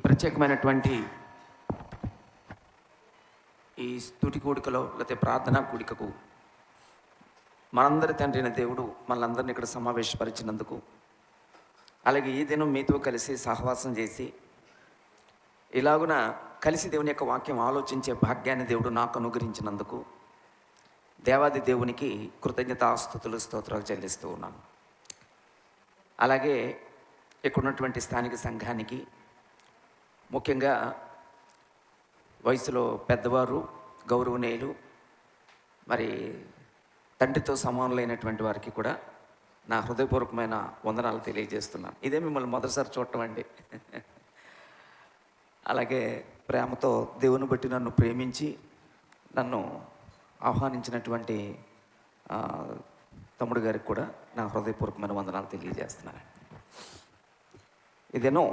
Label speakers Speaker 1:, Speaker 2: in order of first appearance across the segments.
Speaker 1: ప్రత్యేకమైనటువంటి ఈ స్తుతి కూడికలో లేకపోతే ప్రార్థనా కూడికకు మనందరి తండ్రి అయిన దేవుడు మనందరినీ ఇక్కడ సమావేశపరిచినందుకు, అలాగే ఈ దినం మీతో కలిసి సహవాసం చేసి ఇలాగున కలిసి దేవుని యొక్క వాక్యం ఆలోచించే భాగ్యాన్ని దేవుడు నాకు అనుగ్రహించినందుకు దేవాది దేవునికి కృతజ్ఞతాస్తుతులు స్తోత్రాలు చెల్లిస్తూ ఉన్నాను. అలాగే ఇక్కడ ఉన్నటువంటి స్థానిక సంఘానికి, ముఖ్యంగా వయసులో పెద్దవారు, గౌరవనీయులు, మరి తండ్రితో సమానులైనటువంటి వారికి కూడా నా హృదయపూర్వకమైన వందనాలు తెలియజేస్తున్నాను. ఇదే మిమ్మల్ని మొదటిసారి చూడటం అండి. అలాగే ప్రేమతో దేవుని బట్టి నన్ను ప్రేమించి నన్ను ఆహ్వానించినటువంటి తమ్ముడు గారికి కూడా నా హృదయపూర్వకమైన వందనాలు తెలియజేస్తున్నాను. ఇదేనో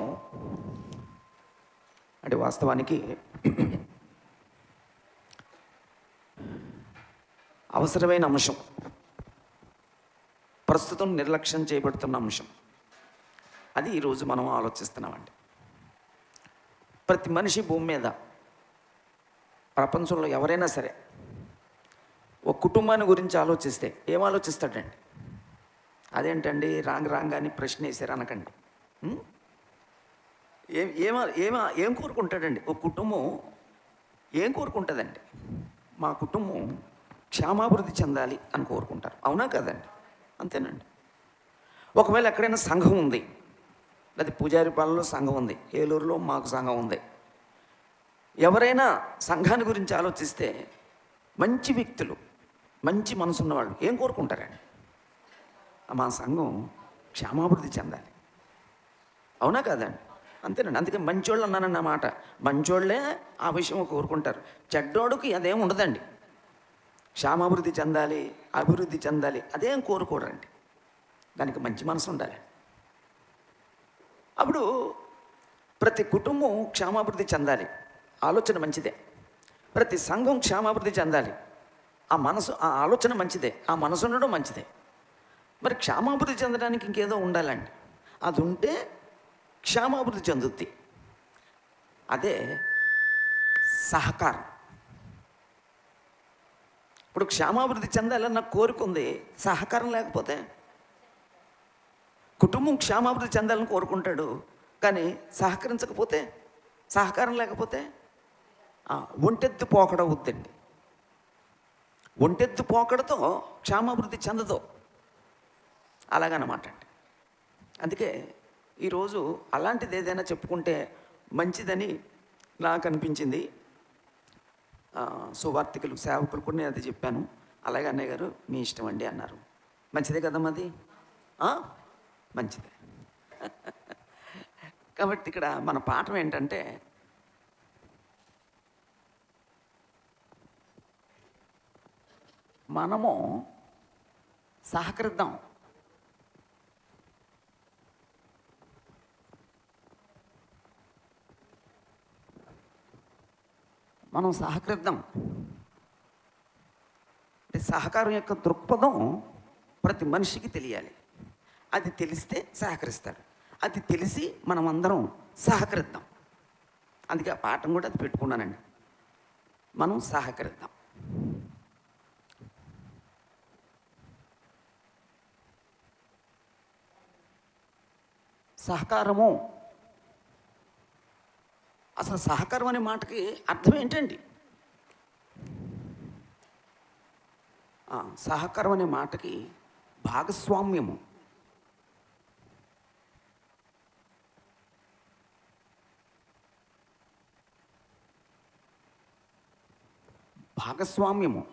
Speaker 1: అంటే వాస్తవానికి అవసరమైన అంశం, ప్రస్తుతం నిర్లక్ష్యం చేయబడుతున్న అంశం, అది ఈరోజు మనం ఆలోచిస్తున్నామండి. ప్రతి మనిషి భూమి మీద, ప్రపంచంలో ఎవరైనా సరే ఒక కుటుంబాన్ని గురించి ఆలోచిస్తే ఏం ఆలోచిస్తాడండి? అదేంటండి రాంగాని ప్రశ్న వేసారు అనకండి. ఏం కోరుకుంటాడండి? ఒక కుటుంబం ఏం కోరుకుంటుందండి? మా కుటుంబం క్షేమాభివృద్ధి చెందాలి అని కోరుకుంటారు. అవునా కదండి? అంతేనండి. ఒకవేళ ఎక్కడైనా సంఘం ఉంది, లేదా పూజారి పాలనలో సంఘం ఉంది, ఏలూరులో మాకు సంఘం ఉంది, ఎవరైనా సంఘాన్ని గురించి ఆలోచిస్తే మంచి వ్యక్తులు, మంచి మనసున్నవాళ్ళు ఏం కోరుకుంటారండి? మా సంఘం క్షేమాభివృద్ధి చెందాలి. అవునా కదండి? అంతేనండి. అందుకే మంచోళ్ళు అన్నానండి. ఆ మాట, మంచోళ్ళే ఆ విషయం కోరుకుంటారు. చెడ్డోడికి అదేం ఉండదండి. క్షేమాభివృద్ధి చెందాలి, అభివృద్ధి చెందాలి అదేం కోరుకోరండి. దానికి మంచి మనసు ఉండాలి. అప్పుడు ప్రతి కుటుంబం క్షేమాభివృద్ధి చెందాలి, ఆలోచన మంచిదే. ప్రతి సంఘం క్షేమాభివృద్ధి చెందాలి, ఆ మనసు, ఆ ఆలోచన మంచిదే, ఆ మనసు ఉండడం మంచిదే. మరి క్షేమాభివృద్ధి చెందడానికి ఇంకేదో ఉండాలండి. అది ఉంటే క్షేమాభివృద్ధి చెందుద్ది. అదే సహకారం. ఇప్పుడు క్షేమాభివృద్ధి చెందాలన్న కోరిక ఉంది, సహకారం లేకపోతే, కుటుంబం క్షేమాభివృద్ధి చెందాలని కోరుకుంటాడు కానీ సహకరించకపోతే, సహకారం లేకపోతే ఒంటెత్తు పోకడ అవుద్దండి. ఒంటెత్తు పోకడతో క్షేమాభివృద్ధి చెందదు. అలాగనమాట అండి. అందుకే ఈరోజు అలాంటిది ఏదైనా చెప్పుకుంటే మంచిదని నాకు అనిపించింది. సువార్థికులు, సేవకులు కూడా నేను అది చెప్పాను. అలాగే అన్నయ్య గారు మీ ఇష్టం అండి అన్నారు. మంచిదే కదమ్మా, అది మంచిదే. కాబట్టి ఇక్కడ మన పాఠం ఏంటంటే, మనము సహకరిద్దాం. మనం సహకరిద్దాం. అంటే సహకారం యొక్క దృక్పథం ప్రతి మనిషికి తెలియాలి. అది తెలిస్తే సహకరిస్తాడు. అది తెలిసి మనం అందరం సహకరిద్దాం. అందుకే ఆ పాఠం కూడా అది పెట్టుకున్నానండి. మనం సహకరిద్దాం. సహకారము, అసలు సహకారం అనే మాటకి అర్థం ఏంటండి? సహకారం అనే మాటకి భాగస్వామ్యము. భాగస్వామ్యము.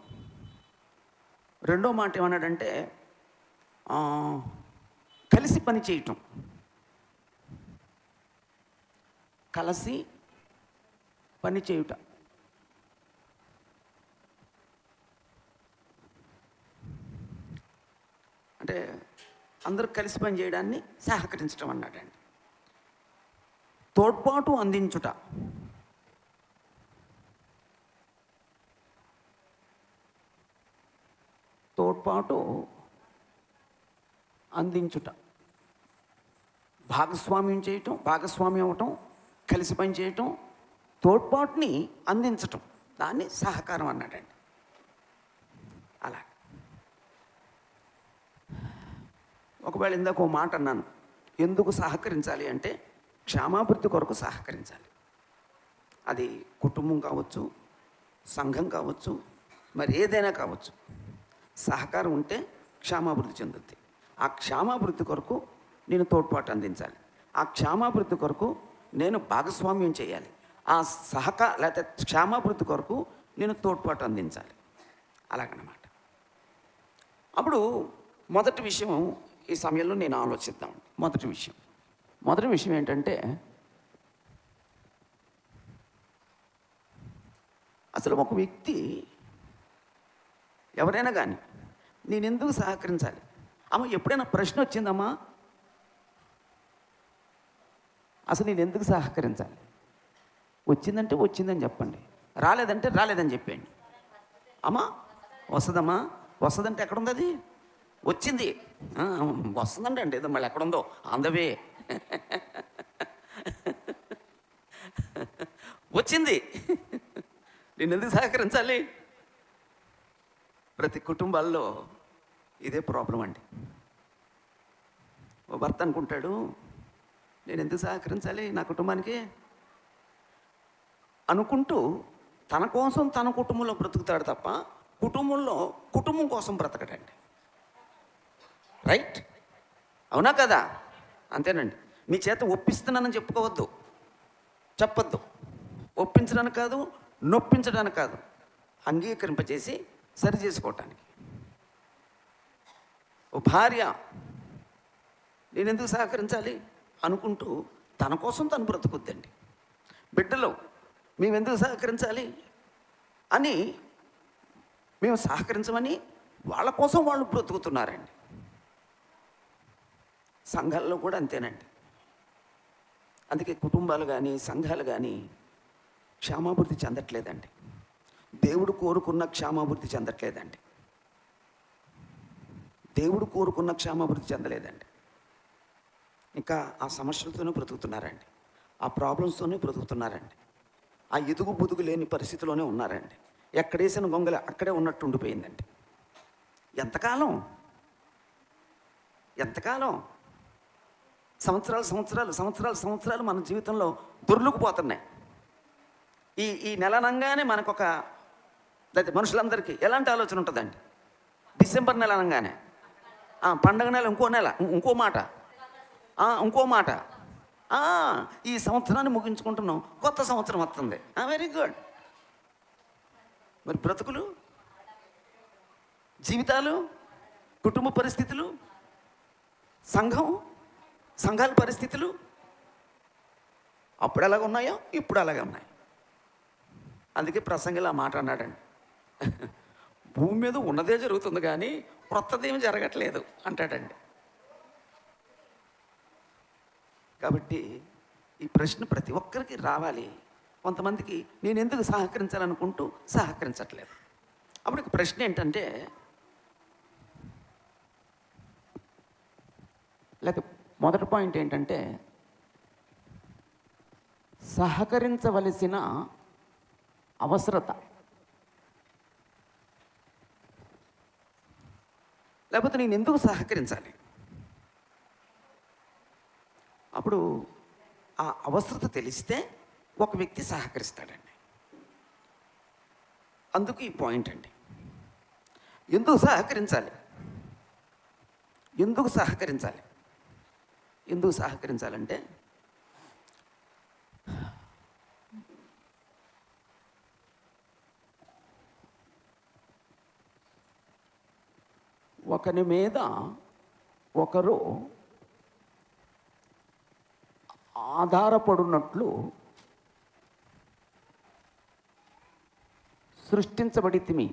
Speaker 1: రెండో మాట ఏమన్నాడంటే కలిసి పని చేయటం. కలిసి పని చేయుట. అంటే అందరూ కలిసి పని చేయడాన్ని సహకరించడం అన్నాడండి. తోడ్పాటు అందించుట. తోడ్పాటు అందించుట, భాగస్వామ్యం చేయటం, భాగస్వామ్యం అవటం, కలిసి పనిచేయటం, తోడ్పాటుని అందించటం, దాన్ని సహకారం అన్నాడండి. అలా ఒకవేళ ఇందాక ఓ మాట అన్నాను, ఎందుకు సహకరించాలి అంటే క్షేమాభివృద్ధి కొరకు సహకరించాలి. అది కుటుంబం కావచ్చు, సంఘం కావచ్చు, మరి ఏదైనా కావచ్చు. సహకారం ఉంటే క్షేమాభివృద్ధి చెందుద్ది. ఆ క్షేమాభివృద్ధి కొరకు నేను తోడ్పాటు అందించాలి. ఆ క్షేమాభివృద్ధి కొరకు నేను భాగస్వామ్యం చేయాలి. ఆ లేకపోతే క్షేమాభివృద్ధి కొరకు నేను తోడ్పాటు అందించాలి. అలాగనమాట. అప్పుడు మొదటి విషయం ఈ సమయంలో నేను ఆలోచిద్దాం. మొదటి విషయం ఏంటంటే, అసలు ఒక వ్యక్తి ఎవరైనా కానీ నేను ఎందుకు సహకరించాలి? అమ్మ ఎప్పుడైనా ప్రశ్న వచ్చిందమ్మా, అసలు నేను ఎందుకు సహకరించాలి? వచ్చిందంటే వచ్చిందని చెప్పండి, రాలేదంటే రాలేదని చెప్పండి. అమ్మా వస్తుందమ్మా, వస్తుందంటే ఎక్కడుంది అది? వచ్చింది, వస్తుందండి అంటే ఏదో మళ్ళీ ఎక్కడుందో అందవే వచ్చింది. నేను ఎందుకు సహకరించాలి? ప్రతి కుటుంబాల్లో ఇదే ప్రాబ్లం అండి. ఓ భర్త అనుకుంటాడు, నేను ఎందుకు సహకరించాలి నా కుటుంబానికి అనుకుంటూ తన కోసం తన కుటుంబంలో బ్రతుకుతాడు తప్ప కుటుంబం కోసం బ్రతకడండి. రైట్? అవునా కదా? అంతేనండి. మీ చేత ఒప్పిస్తున్నానని చెప్పొద్దు. ఒప్పించడానికి కాదు, నొప్పించడానికి కాదు, అంగీకరింపజేసి సరి చేసుకోవటానికి. ఓ భార్య నేను ఎందుకు సహకరించాలి అనుకుంటూ తన కోసం తను బ్రతుకుద్దండి. బిడ్డలు మేమెందుకు సహకరించాలి అని మేము సహకరించమని వాళ్ళ కోసం వాళ్ళు బ్రతుకుతున్నారండి. సంఘాల్లో కూడా అంతేనండి. అందుకే కుటుంబాలు కానీ సంఘాలు కానీ క్షేమాభివృద్ధి చెందట్లేదండి. దేవుడు కోరుకున్న క్షేమాభివృద్ధి చెందట్లేదండి. దేవుడు కోరుకున్న క్షేమాభివృద్ధి చెందలేదండి. ఇంకా ఆ సమస్యలతోనే బ్రతుకుతున్నారండి, ఆ ప్రాబ్లమ్స్తోనే బ్రతుకుతున్నారండి, ఆ ఎదుగు బుదుగు లేని పరిస్థితిలోనే ఉన్నారండి. ఎక్కడేసిన గొంగల అక్కడే ఉన్నట్టు ఉండిపోయిందండి. ఎంతకాలం సంవత్సరాలు మన జీవితంలో దొర్లుకుపోతున్నాయి. ఈ నెల అనగానే మనకొక మనుషులందరికీ ఎలాంటి ఆలోచన ఉంటుందండి? డిసెంబర్ నెల అనగానే పండగ నెల, ఇంకో మాట, ఈ సంవత్సరాన్ని ముగించుకుంటున్నాం, కొత్త సంవత్సరం వస్తుంది. Very good. మరి బ్రతుకులు, జీవితాలు, కుటుంబ పరిస్థితులు, సంఘాల పరిస్థితులు అప్పుడు ఎలాగ ఉన్నాయో ఇప్పుడు అలాగే ఉన్నాయి. అందుకే ప్రసంగిలా మాట అన్నాడండి, భూమి మీద ఉన్నదే జరుగుతుంది కానీ క్రొత్తదేమి జరగట్లేదు అంటాడండి. కాబట్టి ఈ ప్రశ్న ప్రతి ఒక్కరికి రావాలి. కొంతమందికి నేను ఎందుకు సహకరించాలనుకుంటూ సహకరించట్లేదు. అప్పుడు ప్రశ్న ఏంటంటే, లేకపోతే మొదటి పాయింట్ ఏంటంటే, సహకరించవలసిన అవసరత, లేకపోతే నేను ఎందుకు సహకరించాలి? అప్పుడు ఆ అవసరత తెలిస్తే ఒక వ్యక్తి సహకరిస్తాడండి. అందుకు ఈ పాయింట్ అండి. ఎందుకు సహకరించాలంటే ఒకరి మీద ఒకరు ఆధారపడినట్లు సృష్టించబడితిమి.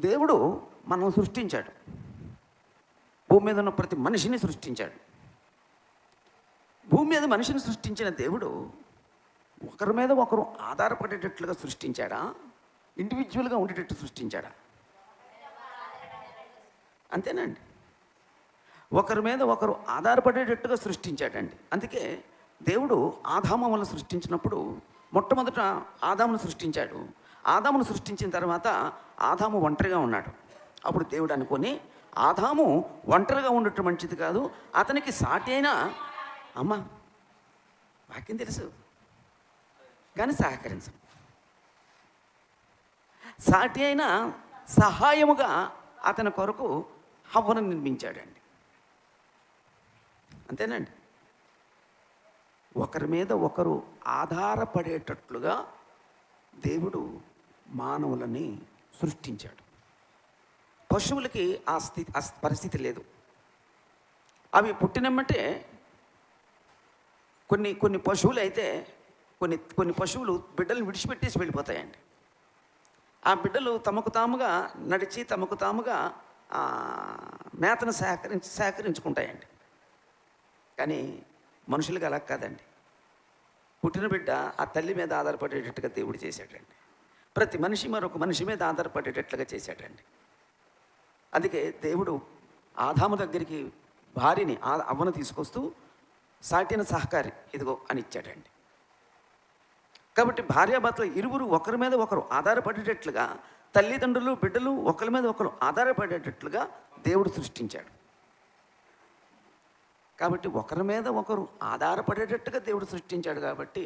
Speaker 1: దేవుడు మనం సృష్టించాడు, భూమి మీద ఉన్న ప్రతి మనిషిని సృష్టించాడు. భూమి మీద మనిషిని సృష్టించిన దేవుడు ఒకరి మీద ఒకరు ఆధారపడేటట్లుగా సృష్టించాడా, ఇండివిజువల్గా ఉండేటట్టు సృష్టించాడా? అంతేనండి. ఒకరి మీద ఒకరు ఆధారపడేటట్టుగా సృష్టించాడండి. అందుకే దేవుడు ఆదామును సృష్టించినప్పుడు మొట్టమొదట ఆదామును సృష్టించాడు. ఆదామును సృష్టించిన తర్వాత ఆదాము ఒంటరిగా ఉన్నాడు. అప్పుడు దేవుడు అనుకొని ఆదాము ఒంటరిగా ఉండటం మంచిది కాదు, అతనికి సాటి అయినా అమ్మ వాక్యం తెలుసు కానీ సహకరించం, సాటి అయినా సహాయముగా అతని కొరకు హవ్వను నిర్మించాడండి. అంతేనండి. ఒకరి మీద ఒకరు ఆధారపడేటట్లుగా దేవుడు మానవులని సృష్టించాడు. పశువులకి ఆ పరిస్థితి లేదు. అవి పుట్టినమ్మంటే కొన్ని పశువులు అయితే కొన్ని పశువులు బిడ్డలను విడిచిపెట్టేసి వెళ్ళిపోతాయండి. ఆ బిడ్డలు తమకు తాముగా నడిచి తమకు తాముగా మేతను సేకరించుకుంటాయండి. కానీ మనుషులుగా అలా కాదండి. పుట్టిన బిడ్డ ఆ తల్లి మీద ఆధారపడేటట్టుగా దేవుడు చేశాడండి. ప్రతి మనిషి మరొక మనిషి మీద ఆధారపడేటట్లుగా చేశాడండి. అందుకే దేవుడు ఆదాము దగ్గరికి భార్యని అవ్వను తీసుకొస్తూ సాటిన సహకారి ఇదిగో అని ఇచ్చాడండి. కాబట్టి భార్యాభర్తలు ఇరువురు ఒకరి మీద ఒకరు ఆధారపడేటట్లుగా, తల్లిదండ్రులు బిడ్డలు ఒకరి మీద ఒకరు ఆధారపడేటట్లుగా దేవుడు సృష్టించాడు. కాబట్టి ఒకరి మీద ఒకరు ఆధారపడేటట్టుగా దేవుడు సృష్టించాడు కాబట్టి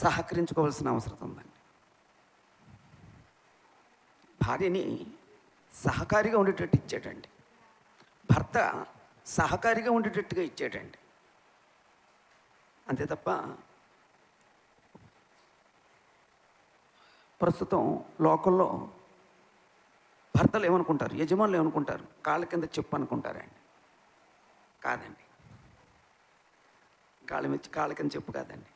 Speaker 1: సహకరించుకోవాల్సిన అవసరం ఉందండి. భార్యని సహకారిగా ఉండేటట్టు ఇచ్చాడండి. భర్త సహకారిగా ఉండేటట్టుగా ఇచ్చాడండి. అంతే తప్ప ప్రస్తుతం లోకల్లో భర్తలు ఏమనుకుంటారు, యజమానులు ఏమనుకుంటారు, కాళ్ళ కింద చెప్పు అనుకుంటారండి. కాదండి, కాళ్ళ కింద చెప్పు కాదండి.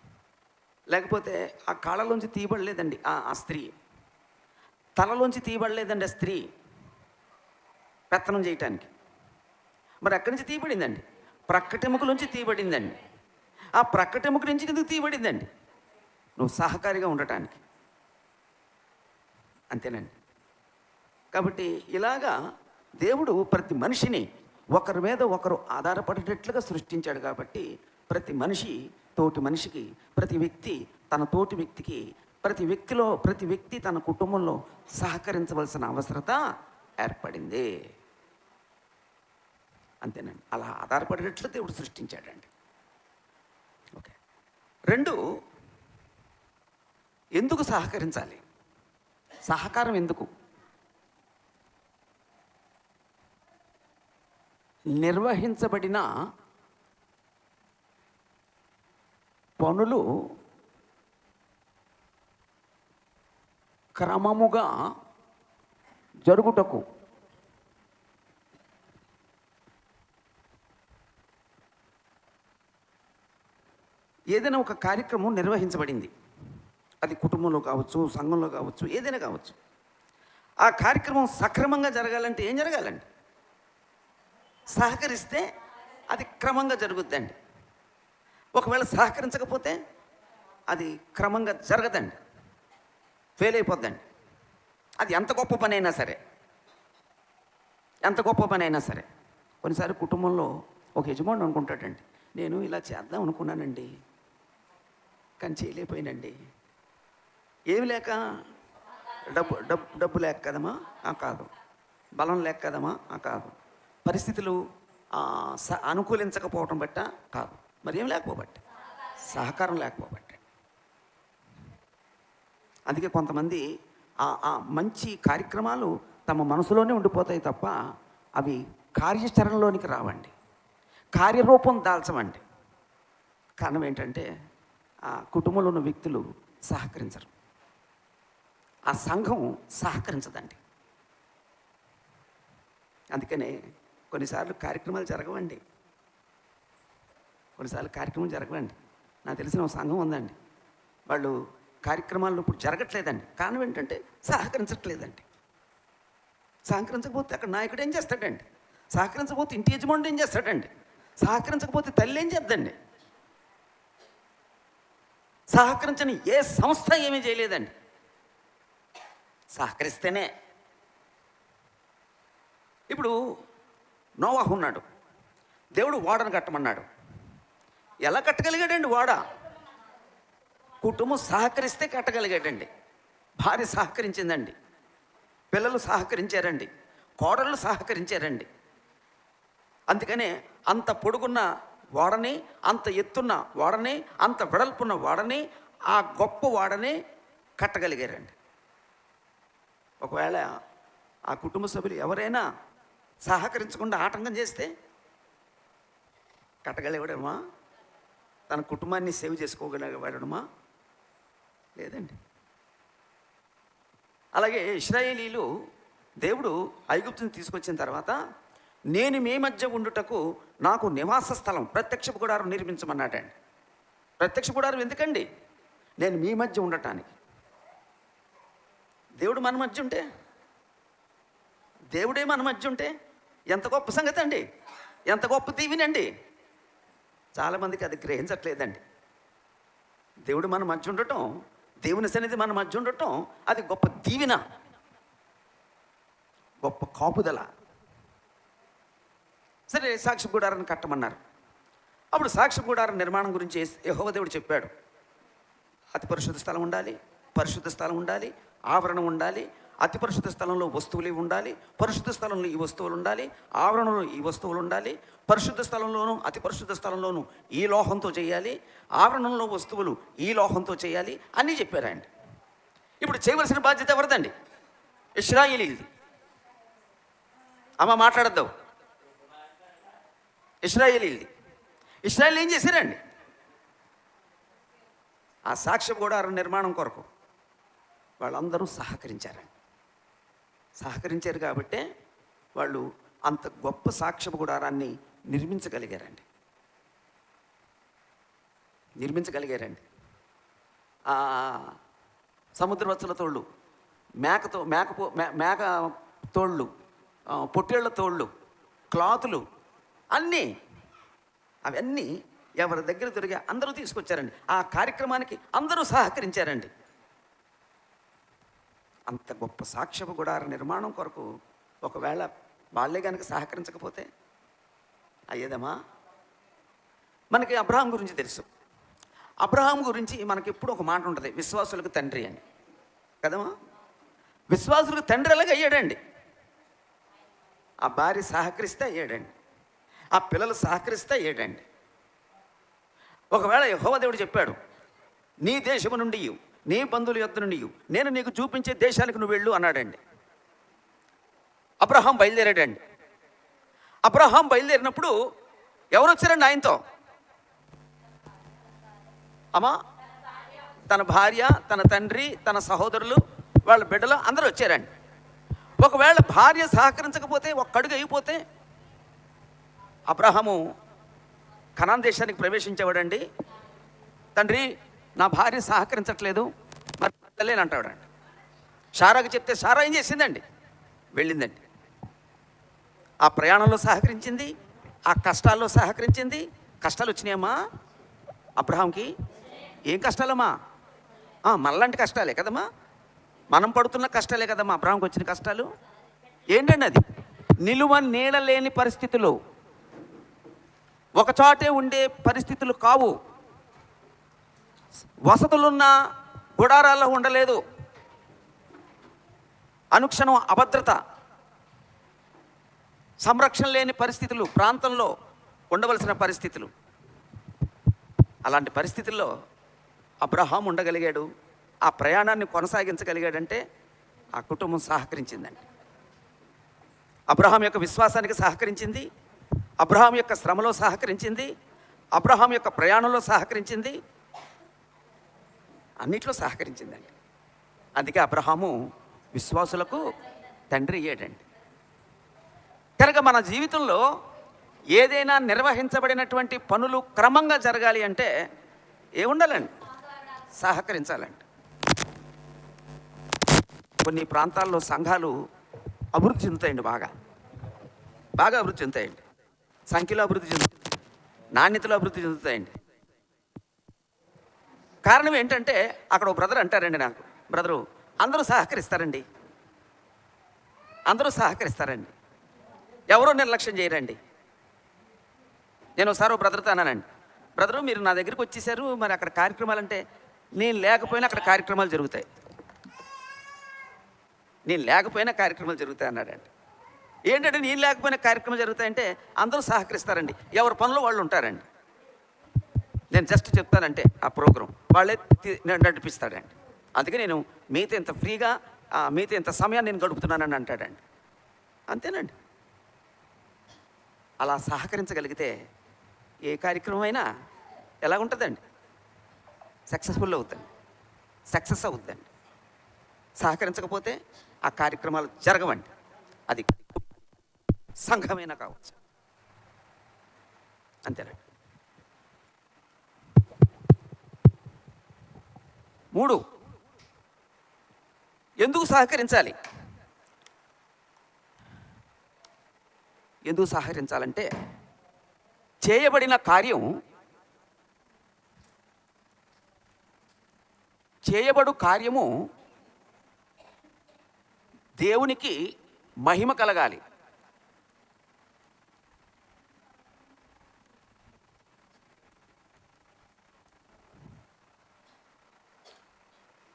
Speaker 1: లేకపోతే ఆ కాళ్ళలోంచి తీయబడలేదండి ఆ స్త్రీ, తలలోంచి తీయబడలేదండి ఆ స్త్రీ పెత్తనం చేయటానికి. మరి అక్కడి నుంచి తీయబడిందండి, ప్రక్కటెముకలోంచి తీయబడిందండి. ఆ ప్రక్కటెముక నుంచి ఎందుకు తీయబడిందండి? నువ్వు సహకారిగా ఉండటానికి. అంతేనండి. కాబట్టి ఇలాగా దేవుడు ప్రతి మనిషిని ఒకరి మీద ఒకరు ఆధారపడేటట్లుగా సృష్టించాడు. కాబట్టి ప్రతి మనిషి తోటి మనిషికి, ప్రతి వ్యక్తి తన తోటి వ్యక్తికి, ప్రతి వ్యక్తి తన కుటుంబంలో సహకరించవలసిన అవసరత ఏర్పడింది. అంతేనండి. అలా ఆధారపడేటట్లు దేవుడు సృష్టించాడండి. ఓకే. 2, ఎందుకు సహకరించాలి? సహకారం ఎందుకు? నిర్వహించబడిన పనులు క్రమముగా జరుగుటకు ఏదైనా ఒక కార్యక్రమం నిర్వహించబడింది. అది కుటుంబంలో కావచ్చు, సంఘంలో కావచ్చు, ఏదైనా కావచ్చు. ఆ కార్యక్రమం సక్రమంగా జరగాలంటే ఏం జరగాలండి? సహకరిస్తే అది క్రమంగా జరుగుద్దండి. ఒకవేళ సహకరించకపోతే అది క్రమంగా జరగదండి, ఫెయిల్ అయిపోద్దండి. అది ఎంత గొప్ప పని అయినా సరే కొన్నిసార్లు కుటుంబంలో ఒక యజమాని అనుకుంటాడండి, నేను ఇలా చేద్దాం అనుకున్నానండి కానీ చేయలేకపోయినండి. ఏమి లేక? డబ్బు లేక కదమ్మా? కాదు. బలం లేక కదమ్మా? కాదు. పరిస్థితులు అనుకూలించకపోవటం బట్ట? కాదు. మరి ఏం లేకపోబట్టి? సహకారం లేకపోబట్టి. అందుకే కొంతమంది మంచి కార్యక్రమాలు తమ మనసులోనే ఉండిపోతాయి తప్ప అవి కార్యాచరణలోనికి రావండి, కార్యరూపం దాల్చవండి. కారణం ఏంటంటే ఆ కుటుంబంలో ఉన్న వ్యక్తులు సహకరించరు, ఆ సంఘం సహకరించదండి. అందుకనే కొన్నిసార్లు కార్యక్రమాలు జరగవండి. నాకు తెలిసిన ఒక సంఘం ఉందండి, వాళ్ళు కార్యక్రమాలు ఇప్పుడు జరగట్లేదండి. కారణం ఏంటంటే సహకరించట్లేదండి. సహకరించకపోతే అక్కడ నాయకుడు ఏం చేస్తాడండి? సహకరించకపోతే ఇంటి యజమానుడు ఏం చేస్తాడండి? సహకరించకపోతే తల్లి ఏం చేద్దండి? సహకరించని ఏ సంస్థ ఏమీ చేయలేదండి. సహకరిస్తేనే ఇప్పుడు నోవాహు ఉన్నాడు, దేవుడు ఓడను కట్టమన్నాడు. ఎలా కట్టగలిగాడండి ఓడ? కుటుంబం సహకరిస్తే కట్టగలిగాడండి. భార్య సహకరించిందండి, పిల్లలు సహకరించారండి, కోడళ్ళు సహకరించారండి. అందుకనే అంత పొడుగున్న ఓడని, అంత ఎత్తున్న ఓడని, అంత వెడల్పున్న ఓడని, ఆ గొప్ప ఓడని కట్టగలిగారండి. ఒకవేళ ఆ కుటుంబ సభ్యులు ఎవరైనా సహకరించకుండా ఆటంకం చేస్తే కట్టగలిగాడమా? తన కుటుంబాన్ని సేవ్ చేసుకోగలిగాడమా? లేదండి. అలాగే ఇశ్రాయేలీలు దేవుడు ఐగుప్తుని తీసుకొచ్చిన తర్వాత, నేను మీ మధ్య ఉండుటకు నాకు నివాస స్థలం, ప్రత్యక్ష గుడారం నిర్మించమన్నాడండి. ప్రత్యక్ష గుడారం ఎందుకండి? నేను మీ మధ్య ఉండటానికి. దేవుడు మన మధ్య ఉంటే, దేవుడే మన మధ్య ఉంటే ఎంత గొప్ప సంగతి అండి, ఎంత గొప్ప దీవెనండి. చాలామందికి అది గ్రహించట్లేదండి. దేవుడు మన మధ్య ఉండటం, దేవుని సన్నిధి మన మధ్య ఉండటం, అది గొప్ప దీవెన, గొప్ప కాపుదల. సరే, సాక్షి గుడారాన్ని కట్టమన్నారు. అప్పుడు సాక్షి గుడారం నిర్మాణం గురించి యెహోవా దేవుడు చెప్పాడు. అతి పరిశుద్ధ స్థలం ఉండాలి, పరిశుద్ధ స్థలం ఉండాలి, ఆవరణం ఉండాలి. అతి పరిశుద్ధ స్థలంలో వస్తువులు ఉండాలి, పరిశుద్ధ స్థలంలో ఈ వస్తువులు ఉండాలి, ఆవరణలో ఈ వస్తువులు ఉండాలి. పరిశుద్ధ స్థలంలోనూ అతి పరిశుద్ధ స్థలంలోనూ ఈ లోహంతో చేయాలి, ఆవరణంలో వస్తువులు ఈ లోహంతో చేయాలి అన్నీ చెప్పారండి. ఇప్పుడు చేయవలసిన బాధ్యత ఎవరిదండి? ఇశ్రాయేలీది. అమ్మ మాట్లాడద్దావు. ఇశ్రాయేలీది. ఇశ్రాయేల్ ఏం చేశారండి? ఆ సాక్ష్య గుడారం నిర్మాణం కొరకు వాళ్ళందరూ సహకరించారండి. సహకరించారు కాబట్టే వాళ్ళు అంత గొప్ప సాక్ష్య గుడారాన్ని నిర్మించగలిగారండి. సముద్రవత్సల తోళ్ళు, మేక తోళ్ళు, పొట్టేళ్ల తోళ్ళు, క్లాతులు అన్నీ, అవన్నీ ఎవరి దగ్గర దొరికా అందరూ తీసుకొచ్చారండి. ఆ కార్యక్రమానికి అందరూ సహకరించారండి. అంత గొప్ప సాక్ష్యపు గుడార నిర్మాణం కొరకు ఒకవేళ వాళ్ళే కనుక సహకరించకపోతే అయ్యేదమ్మా? మనకి అబ్రహాం గురించి తెలుసు. అబ్రహాం గురించి మనకి ఎప్పుడు ఒక మాట ఉంటుంది, విశ్వాసులకు తండ్రి అని కదమ్మా. విశ్వాసులకు తండ్రి ఎలాగ అయ్యాడండి? ఆ భార్య సహకరిస్తే అయ్యాడండి, ఆ పిల్లలు సహకరిస్తే అయ్యాడండి. ఒకవేళ యెహోవా దేవుడు చెప్పాడు, నీ దేశము నుండి నీ బంధువుల యొద్ద నుండి నేను నీకు చూపించే దేశానికి నువ్వు వెళ్ళు అన్నాడండి. అబ్రహాం బయలుదేరాడండి. అబ్రహాం బయలుదేరినప్పుడు ఎవరు వచ్చారండి ఆయనతో? అమ్మా, తన భార్య, తన తండ్రి, తన సహోదరులు, వాళ్ళ బిడ్డలు అందరూ వచ్చారండి. ఒకవేళ భార్య సహకరించకపోతే, ఒక్కడుగు అయిపోతే అబ్రహాము కనాన్ దేశానికి ప్రవేశించేవాడండి. తండ్రి, నా భార్య సహకరించట్లేదు, మరి వెళ్ళలేని అంటాడండి. షారాకి చెప్తే షారా ఏం చేసిందండి? వెళ్ళిందండి. ఆ ప్రయాణంలో సహకరించింది, ఆ కష్టాల్లో సహకరించింది. కష్టాలు వచ్చినాయమ్మా అబ్రహాంకి. ఏం కష్టాలమ్మా? మనలాంటి కష్టాలే కదమ్మా, మనం పడుతున్న కష్టాలే కదమ్మా అబ్రహాంకి వచ్చిన కష్టాలు. ఏంటండి అది? నిలువ నీడలేని పరిస్థితులు, ఒకచోటే ఉండే పరిస్థితులు కావు. వసతులున్న గుడారాల్లో ఉండలేదు. అనుక్షణం అభద్రత, సంరక్షణ లేని పరిస్థితులు, ప్రాంతంలో ఉండవలసిన పరిస్థితులు. అలాంటి పరిస్థితుల్లో అబ్రహాం ఉండగలిగాడు. ఆ ప్రయాణాన్ని కొనసాగించగలిగాడంటే ఆ కుటుంబం సహకరించిందండి. అబ్రహాం యొక్క విశ్వాసానికి సహకరించింది, అబ్రహాం యొక్క శ్రమలో సహకరించింది, అబ్రహాం యొక్క ప్రయాణంలో సహకరించింది, అన్నిట్లో సహకరించిందండి. అందుకే అబ్రహాము విశ్వాసులకు తండ్రి అయ్యాడండి. కనుక మన జీవితంలో ఏదైనా నిర్వహించబడినటువంటి పనులు క్రమంగా జరగాలి అంటే ఏముండాలండి? సహకరించాలండి. కొన్ని ప్రాంతాల్లో సంఘాలు అభివృద్ధి చెందుతాయండి, బాగా అభివృద్ధి చెందుతాయండి. సంఖ్యలో అభివృద్ధి చెందుతాయి, నాణ్యతలో అభివృద్ధి చెందుతాయండి. కారణం ఏంటంటే అక్కడ ఒక బ్రదర్ అంటారండి నాకు, బ్రదరు అందరూ సహకరిస్తారండి. ఎవరో నిర్లక్ష్యం చేయరండి. నేను ఒకసారి బ్రదర్తో అన్నానండి, బ్రదరు మీరు నా దగ్గరికి వచ్చేసారు, మరి అక్కడ కార్యక్రమాలు అంటే, నేను లేకపోయినా అక్కడ కార్యక్రమాలు జరుగుతాయి, నేను లేకపోయినా కార్యక్రమాలు జరుగుతాయి అన్నాడండి. ఏంటంటే నేను లేకపోయినా కార్యక్రమాలు జరుగుతాయంటే అందరూ సహకరిస్తారండి, ఎవరి పనులు వాళ్ళు ఉంటారండి. నేను జస్ట్ చెప్తానంటే ఆ ప్రోగ్రాం వాళ్ళే నడిపిస్తాడండి. అందుకే నేను మీతో ఇంత ఫ్రీగా మీతో ఇంత సమయాన్ని నేను గడుపుతున్నానని అంటాడండి. అంతేనండి. అలా సహకరించగలిగితే ఏ కార్యక్రమం అయినా ఎలాగుంటుందండి, సక్సెస్ఫుల్ అవుతుంది, సక్సెస్ అవుతుందండి. సహకరించకపోతే ఆ కార్యక్రమాలు జరగవండి. అది సంఘమైనా కావచ్చు. అంతేనండి. 3, ఎందుకు సహకరించాలి? ఎందుకు సహకరించాలంటే చేయబడిన కార్యము దేవునికి మహిమ కలగాలి.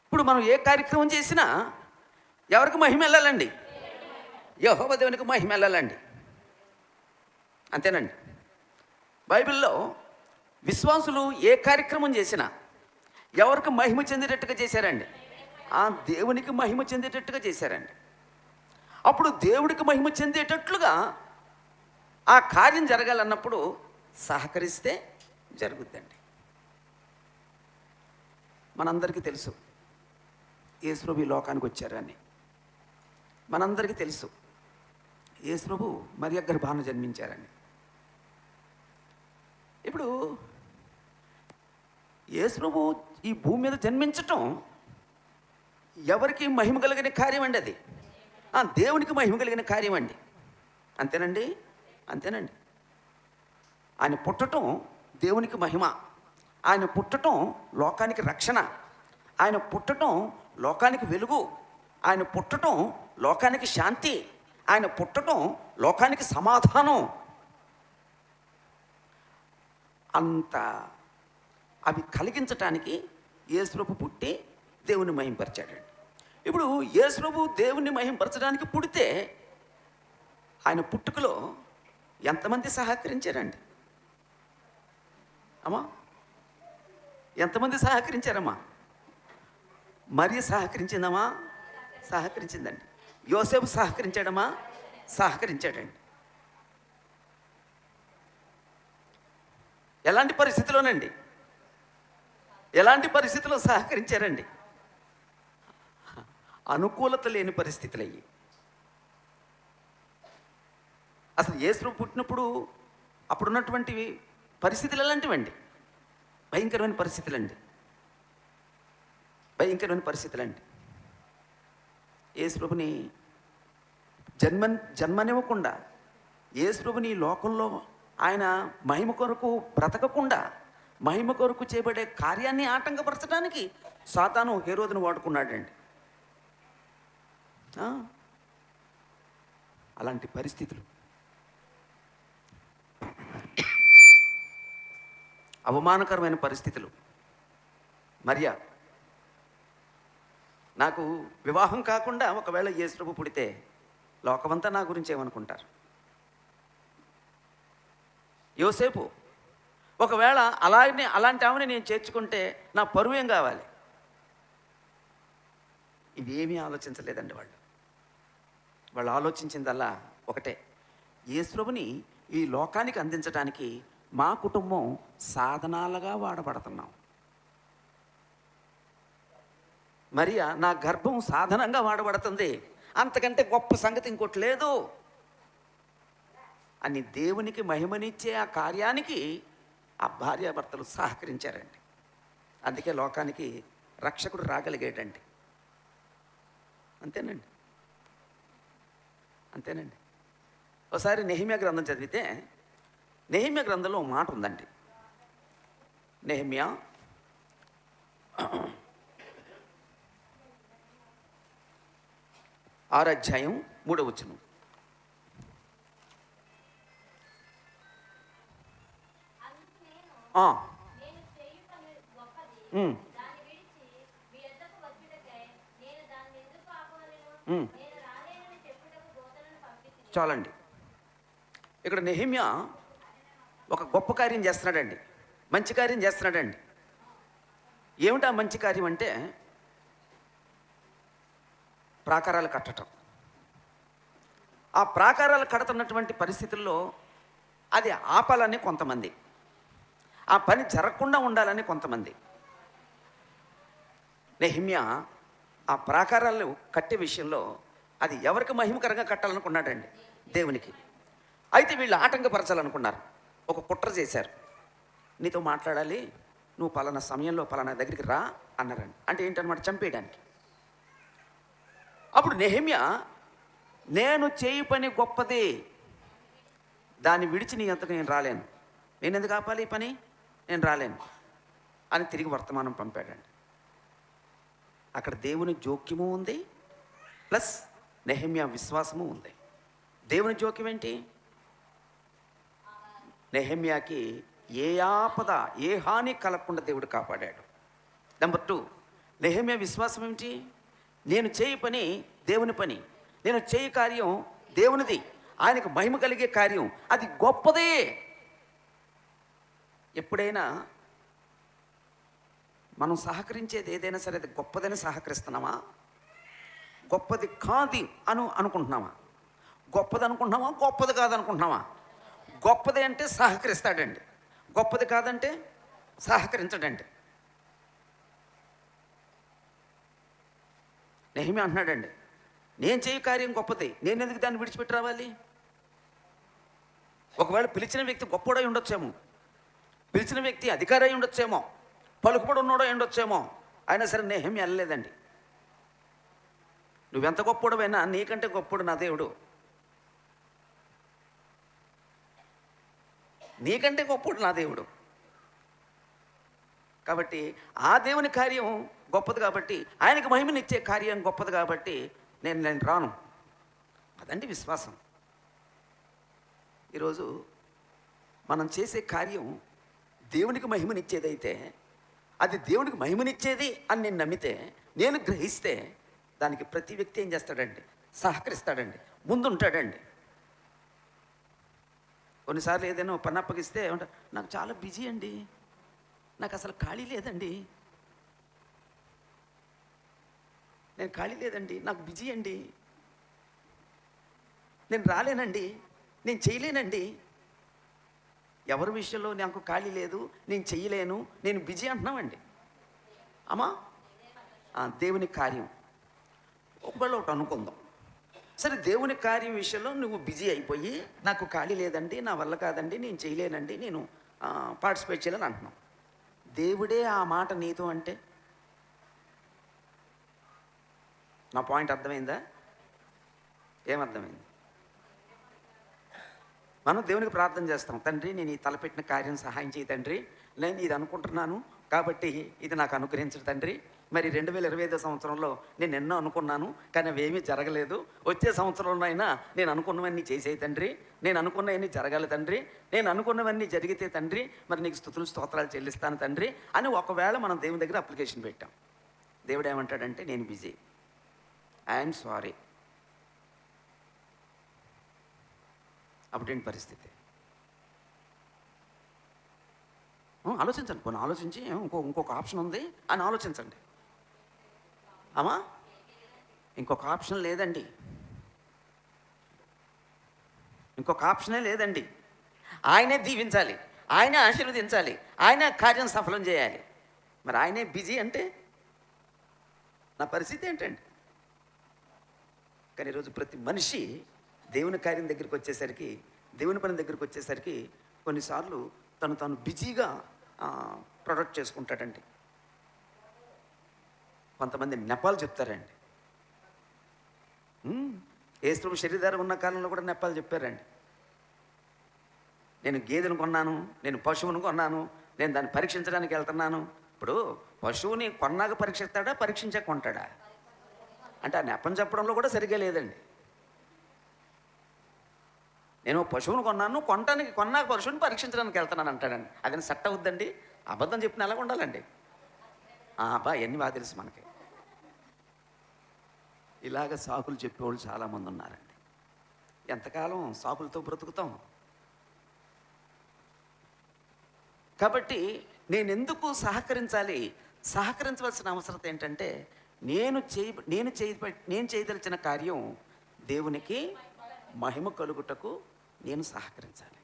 Speaker 1: ఇప్పుడు మనం ఏ కార్యక్రమం చేసినా ఎవరికి మహిమ వెళ్ళాలండి? యెహోవా దేవునికి మహిమ వెళ్ళాలండి. అంతేనండి. బైబిల్లో విశ్వాసులు ఏ కార్యక్రమం చేసినా ఎవరికి మహిమ చెందేటట్టుగా చేశారండి? ఆ దేవునికి మహిమ చెందేటట్టుగా చేశారండి. అప్పుడు దేవుడికి మహిమ చెందేటట్లుగా ఆ కార్యం జరగాలన్నప్పుడు సహకరిస్తే జరుగుద్దండి. మనందరికీ తెలుసు యేసు ప్రభు ఈ లోకానికి వచ్చారని. మనందరికీ తెలుసు యేసు ప్రభు మరియ గర్భాన జన్మించారని. ఇప్పుడు యేసు ప్రభు ఈ భూమి మీద జన్మించటం ఎవరికి మహిమ కలిగిన కార్యం అండి? అది దేవునికి మహిమ కలిగిన కార్యం అండి. అంతేనండి. అంతేనండి. ఆయన పుట్టటం దేవునికి మహిమ, ఆయన పుట్టటం లోకానికి రక్షణ, ఆయన పుట్టటం లోకానికి వెలుగు, ఆయన పుట్టటం లోకానికి శాంతి, ఆయన పుట్టటం లోకానికి సమాధానం. అంత అవి కలిగించటానికి యేసు ప్రభు పుట్టి దేవుని మహింపరిచాడండి. ఇప్పుడు యేసు ప్రభు దేవుణ్ణి మహింపరచడానికి పుడితే ఆయన పుట్టుకలో ఎంతమంది సహకరించారండి అమ్మా? ఎంతమంది సహకరించారమ్మా? మరియ సహకరించిందమ్మా? సహకరించిందండి. యోసేపు సహకరించాడమ్మా? సహకరించాడండి. ఎలాంటి పరిస్థితిలోనండి? ఎలాంటి పరిస్థితిలో సహకరించారండి? అనుకూలత లేని పరిస్థితులు అయ్యి. అసలు యేసు పుట్టినప్పుడు అప్పుడున్నటువంటి పరిస్థితులు ఎలాంటివండి? భయంకరమైన పరిస్థితులండి. భయంకరమైన పరిస్థితులండి. యేసు ప్రభుని జన్మనివ్వకుండా, యేసు ప్రభుని లోకంలో ఆయన మహిమ కొరకు బ్రతకకుండా, మహిమ కొరకు చేయబడే కార్యాన్ని ఆటంకపరచడానికి సాతాను హేరోదును వాడుకున్నాడండి. అలాంటి పరిస్థితులు, అవమానకరమైన పరిస్థితులు. మరియా, నాకు వివాహం కాకుండా ఒకవేళ యేసు ప్రభు పుడితే లోకమంతా నా గురించి ఏమనుకుంటారు? యోసేపు, ఒకవేళ అలాంటి ఆమెని నేను చేర్చుకుంటే నా పరువు ఏం కావాలి? ఇవేమీ ఆలోచించలేదండి వాళ్ళు ఆలోచించిందల్లా ఒకటే, యేసు ప్రభుని ఈ లోకానికి అందించడానికి మా కుటుంబం సాధనాలుగా వాడబడుతున్నాం. మరియా, నా గర్భం సాధనంగా వాడబడుతుంది, అంతకంటే గొప్ప సంగతి ఇంకోటి లేదు అని దేవునికి మహిమనిచ్చే ఆ కార్యానికి ఆ భార్యాభర్తలు సహకరించారండి. అందుకే లోకానికి రక్షకుడు రాగలిగేటండి. అంతేనండి. అంతేనండి. ఒకసారి నెహెమ్యా గ్రంథం చదివితే, నెహెమ్యా గ్రంథంలో మాట ఉందండి. నెహెమ్యా 6వ అధ్యాయం 3వ వచనం. ఆ,
Speaker 2: నేను చేయు పని గొప్పది.
Speaker 1: ఉమ్,
Speaker 2: దాన్ని విడిచి మీ యొద్దకు వచ్చుటకై నేను దాన్ని ఎందుకు ఆపవలెను?
Speaker 1: ఉమ్.
Speaker 2: నేను రాలేనని చెప్పుటకు దూతలను పంపితిని.
Speaker 1: చాలండి. ఇక్కడ నెహెమ్యా ఒక గొప్ప కార్యం చేస్తున్నాడండి, మంచి కార్యం చేస్తున్నాడండి. ఏమిటా మంచి కార్యం అంటే ప్రాకారాలు కట్టడం. ఆ ప్రాకారాలు కడుతున్నటువంటి పరిస్థితుల్లో అది ఆపాలని కొంతమంది, ఆ పని జరగకుండా ఉండాలని కొంతమంది. నెహెమ్యా ఆ ప్రాకారాలు కట్టే విషయంలో అది ఎవరికి మహిమకరంగా కట్టాలనుకున్నాడండి? దేవునికి. అయితే వీళ్ళు ఆటంకపరచాలనుకున్నారు, ఒక కుట్ర చేశారు. నీతో మాట్లాడాలి, నువ్వు పలానా సమయంలో పలానా దగ్గరికి రా అన్నారండి. అంటే ఏంటన్నమాట? చంపేయడానికి. అప్పుడు నెహెమ్యా, నేను చేయి పని గొప్పది, దాన్ని విడిచి నీ అంతకు నేను రాలేను, నేను ఎందుకు ఆపాలి ఈ పని, నేను రాలేను అని తిరిగి వర్తమానం పంపాడండి. అక్కడ దేవుని జోక్యము ఉంది, ప్లస్ నెహెమ్యా విశ్వాసము ఉంది. దేవుని జోక్యం ఏంటి? నెహెమ్యాకి ఏ ఆపద, ఏ హాని కలగకుండా దేవుడు కాపాడాడు. నెంబర్ 2, నెహెమ్యా విశ్వాసం ఏమిటి? నేను చేయి పని దేవుని పని, నేను చేయి కార్యం దేవునిది, ఆయనకు మహిమ కలిగే కార్యం, అది గొప్పదే. ఎప్పుడైనా మనం సహకరించేది ఏదైనా సరే అది గొప్పదని సహకరిస్తున్నామా? గొప్పది కాదు అనుకుంటున్నామా? గొప్పది అనుకుంటున్నామా? గొప్పది కాదనుకుంటున్నామా? గొప్పది అంటే సహకరిస్తాడండి, గొప్పది కాదంటే సహకరించడండి. నెహెమ్యా అంటున్నాడండి, నేను చేయ కార్యం గొప్పది, నేను ఎందుకు దాన్ని విడిచిపెట్టి రావాలి? ఒకవేళ పిలిచిన వ్యక్తి గొప్పోడై ఉండొచ్చేమో, పిలిచిన వ్యక్తి అధికారి అయి ఉండొచ్చేమో, పలుకుబడి ఉన్నాడో ఉండొచ్చేమో, అయినా సరే నెహెమ్యా వెళ్ళలేదండి. నువ్వెంత గొప్పోడవైనా నీకంటే గొప్పోడు నా దేవుడు, నీకంటే గొప్పోడు నా దేవుడు. కాబట్టి ఆ దేవుని కార్యం గొప్పది కాబట్టి, ఆయనకు మహిమనిచ్చే కార్యం గొప్పది కాబట్టి నేను రాను. అదండి విశ్వాసం. ఈరోజు మనం చేసే కార్యం దేవునికి మహిమనిచ్చేదైతే, అది దేవునికి మహిమనిచ్చేది అని నేను నమ్మితే, నేను గ్రహిస్తే, దానికి ప్రతి వ్యక్తి ఏం చేస్తాడండి? సహకరిస్తాడండి, ముందుంటాడండి. కొన్నిసార్లు ఏదైనా పని అప్పగిస్తే ఏమంటారు? నాకు చాలా బిజీ అండి, నాకు అసలు ఖాళీ లేదండి, నేను ఖాళీ లేదండి, నాకు బిజీ అండి, నేను రాలేనండి, నేను చేయలేనండి. ఎవరి విషయంలో నాకు ఖాళీ లేదు, నేను చెయ్యలేను, నేను బిజీ అంటున్నామండి. అమ్మా, దేవుని కార్యం ఒకవేళ ఒకటి అనుకుందాం. సరే, దేవుని కార్యం విషయంలో నువ్వు బిజీ అయిపోయి, నాకు ఖాళీ లేదండి, నా వల్ల కాదండి, నేను చేయలేనండి, నేను పార్టిసిపేట్ చేయాలని అంటున్నాం. దేవుడే ఆ మాట నీతో అంటే, నా పాయింట్ అర్థమైందా? ఏమర్థమైంది? మనం దేవునికి ప్రార్థన చేస్తాం, తండ్రి నేను ఈ తలపెట్టిన కార్యం సహాయం చేయి తండ్రి, నేను ఇది అనుకుంటున్నాను కాబట్టి ఇది నాకు అనుగ్రహించడు తండ్రి. మరి 2025 సంవత్సరంలో నేను ఎన్నో అనుకున్నాను కానీ అవేమీ జరగలేదు, వచ్చే సంవత్సరంలో అయినా నేను అనుకున్నవన్నీ చేసేయి తండ్రి, నేను అనుకున్నవన్నీ జరగాలి తండ్రి, నేను అనుకున్నవన్నీ జరిగితే తండ్రి మరి నీకు స్తుతులు స్తోత్రాలు చెల్లిస్తాను తండ్రి అని ఒకవేళ మనం దేవుని దగ్గర అప్లికేషన్ పెట్టాం. దేవుడు ఏమంటాడంటే, నేను బిజీ, ఐఎమ్ సారీ. అప్పుడేంటి పరిస్థితి? ఆలోచించండి, కొన్ని ఆలోచించి ఇంకొక ఆప్షన్ ఉంది అని ఆలోచించండి. అమ్మా, ఇంకొక ఆప్షన్ లేదండి, ఇంకొక ఆప్షనే లేదండి. ఆయనే దీవించాలి, ఆయనే ఆశీర్వదించాలి, ఆయనే కార్యం సఫలం చేయాలి. మరి ఆయనే బిజీ అంటే నా పరిస్థితి ఏంటండి? కానీ ఈరోజు ప్రతి మనిషి దేవుని కార్యం దగ్గరికి వచ్చేసరికి, దేవుని పని దగ్గరికి వచ్చేసరికి కొన్నిసార్లు తను బిజీగా ప్రొడక్ట్ చేసుకుంటాడండి. కొంతమంది నెపాలు చెప్తారండి. యేసు శరీరధారం ఉన్న కాలంలో కూడా నెపాలు చెప్పారండి. నేను గేదెను కొన్నాను, నేను పశువును కొన్నాను, నేను దాన్ని పరీక్షించడానికి వెళ్తున్నాను. ఇప్పుడు పశువుని కొన్నాక పరీక్షిస్తాడా, పరీక్షించాక కొంటాడా? అంటే ఆ నెపం చెప్పడంలో కూడా సరిగ్గా లేదండి. నేను పశువును కొన్నాను, కొన్నాక పశువుని పరీక్షించడానికి వెళ్తున్నాను అంటాడండి. అది సెట్ అవుద్దండి? అబద్ధం చెప్పిన ఎలాగ ఉండాలండి? అబ్బా ఎన్ని బాగా తెలుసు మనకి. ఇలాగ సాకులు చెప్పేవాళ్ళు చాలామంది ఉన్నారండి. ఎంతకాలం సాకులతో బ్రతుకుతాం? కాబట్టి నేను సహకరించాలి? సహకరించవలసిన అవసరం ఏంటంటే నేను చేయదలిచిన కార్యం దేవునికి మహిమ కలుగుటకు నేను సహకరించాలి.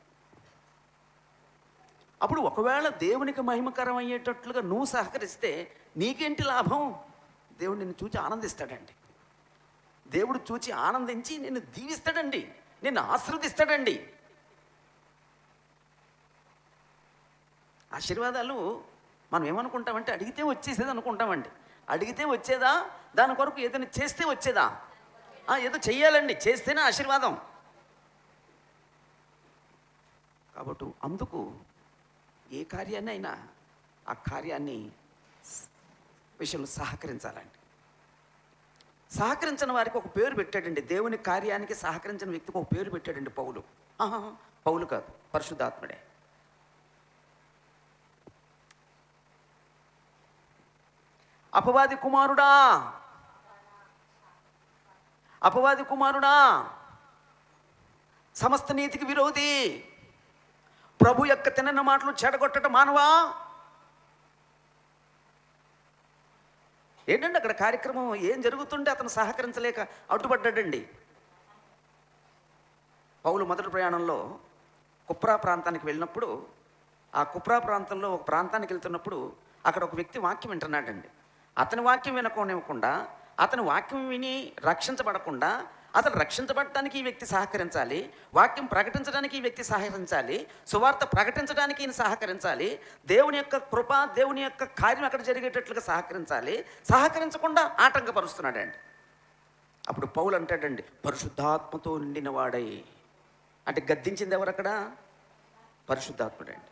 Speaker 1: అప్పుడు ఒకవేళ దేవునికి మహిమకరం అయ్యేటట్లుగా నువ్వు సహకరిస్తే నీకేంటి లాభం? దేవుడు నిన్ను చూచి ఆనందిస్తాడండి. దేవుడు చూచి ఆనందించి నిన్ను దీవిస్తాడండి, నిన్ను ఆశీర్వదిస్తాడండి. ఆశీర్వాదాలు మనం ఏమనుకుంటామంటే అడిగితే వచ్చేసేది అనుకుంటామండి. అడిగితే వచ్చేదా? దాని కొరకు ఏదైనా చేస్తే వచ్చేదా? ఏదో చెయ్యాలండి, చేస్తేనే ఆశీర్వాదం. కాబట్టి అందుకు ఏ కార్యాన్ని అయినా ఆ కార్యాన్ని విషయంలో సహకరించాలండి. సహకరించిన వారికి ఒక పేరు పెట్టాడండి. దేవుని కార్యానికి సహకరించిన వ్యక్తికి ఒక పేరు పెట్టాడండి పౌలు. పౌలు కాదు, పరిశుద్ధాత్ముడే. అపవాది కుమారుడా, అపవాది కుమారుడా, సమస్త నీతికి విరోధి, ప్రభు యొక్క తినని మాటలు చెడగొట్టడం మానవా. ఏంటంటే అక్కడ కార్యక్రమం ఏం జరుగుతుంటే అతను సహకరించలేక అడ్డుపడ్డాడండి. పౌలు మొదటి ప్రయాణంలో కుప్రా ప్రాంతానికి వెళ్ళినప్పుడు, ఆ కుప్రా ప్రాంతంలో ఒక ప్రాంతానికి వెళ్తున్నప్పుడు అక్కడ ఒక వ్యక్తి వాక్యం వింటున్నాడండి. అతని వాక్యం వినకోనివ్వకుండా, అతని వాక్యం విని రక్షించబడకుండా, అతను రక్షించబడటానికి ఈ వ్యక్తి సహకరించాలి, వాక్యం ప్రకటించడానికి ఈ వ్యక్తి సహకరించాలి, సువార్త ప్రకటించడానికి ఈయన సహకరించాలి, దేవుని యొక్క కృప, దేవుని యొక్క కార్యం అక్కడ జరిగేటట్లుగా సహకరించాలి. సహకరించకుండా ఆటంకపరుస్తున్నాడండి. అప్పుడు పౌలు అంటాడండి, పరిశుద్ధాత్మతో నిండిన వాడై. అంటే గద్దించింది ఎవరు అక్కడ? పరిశుద్ధాత్ముడండి.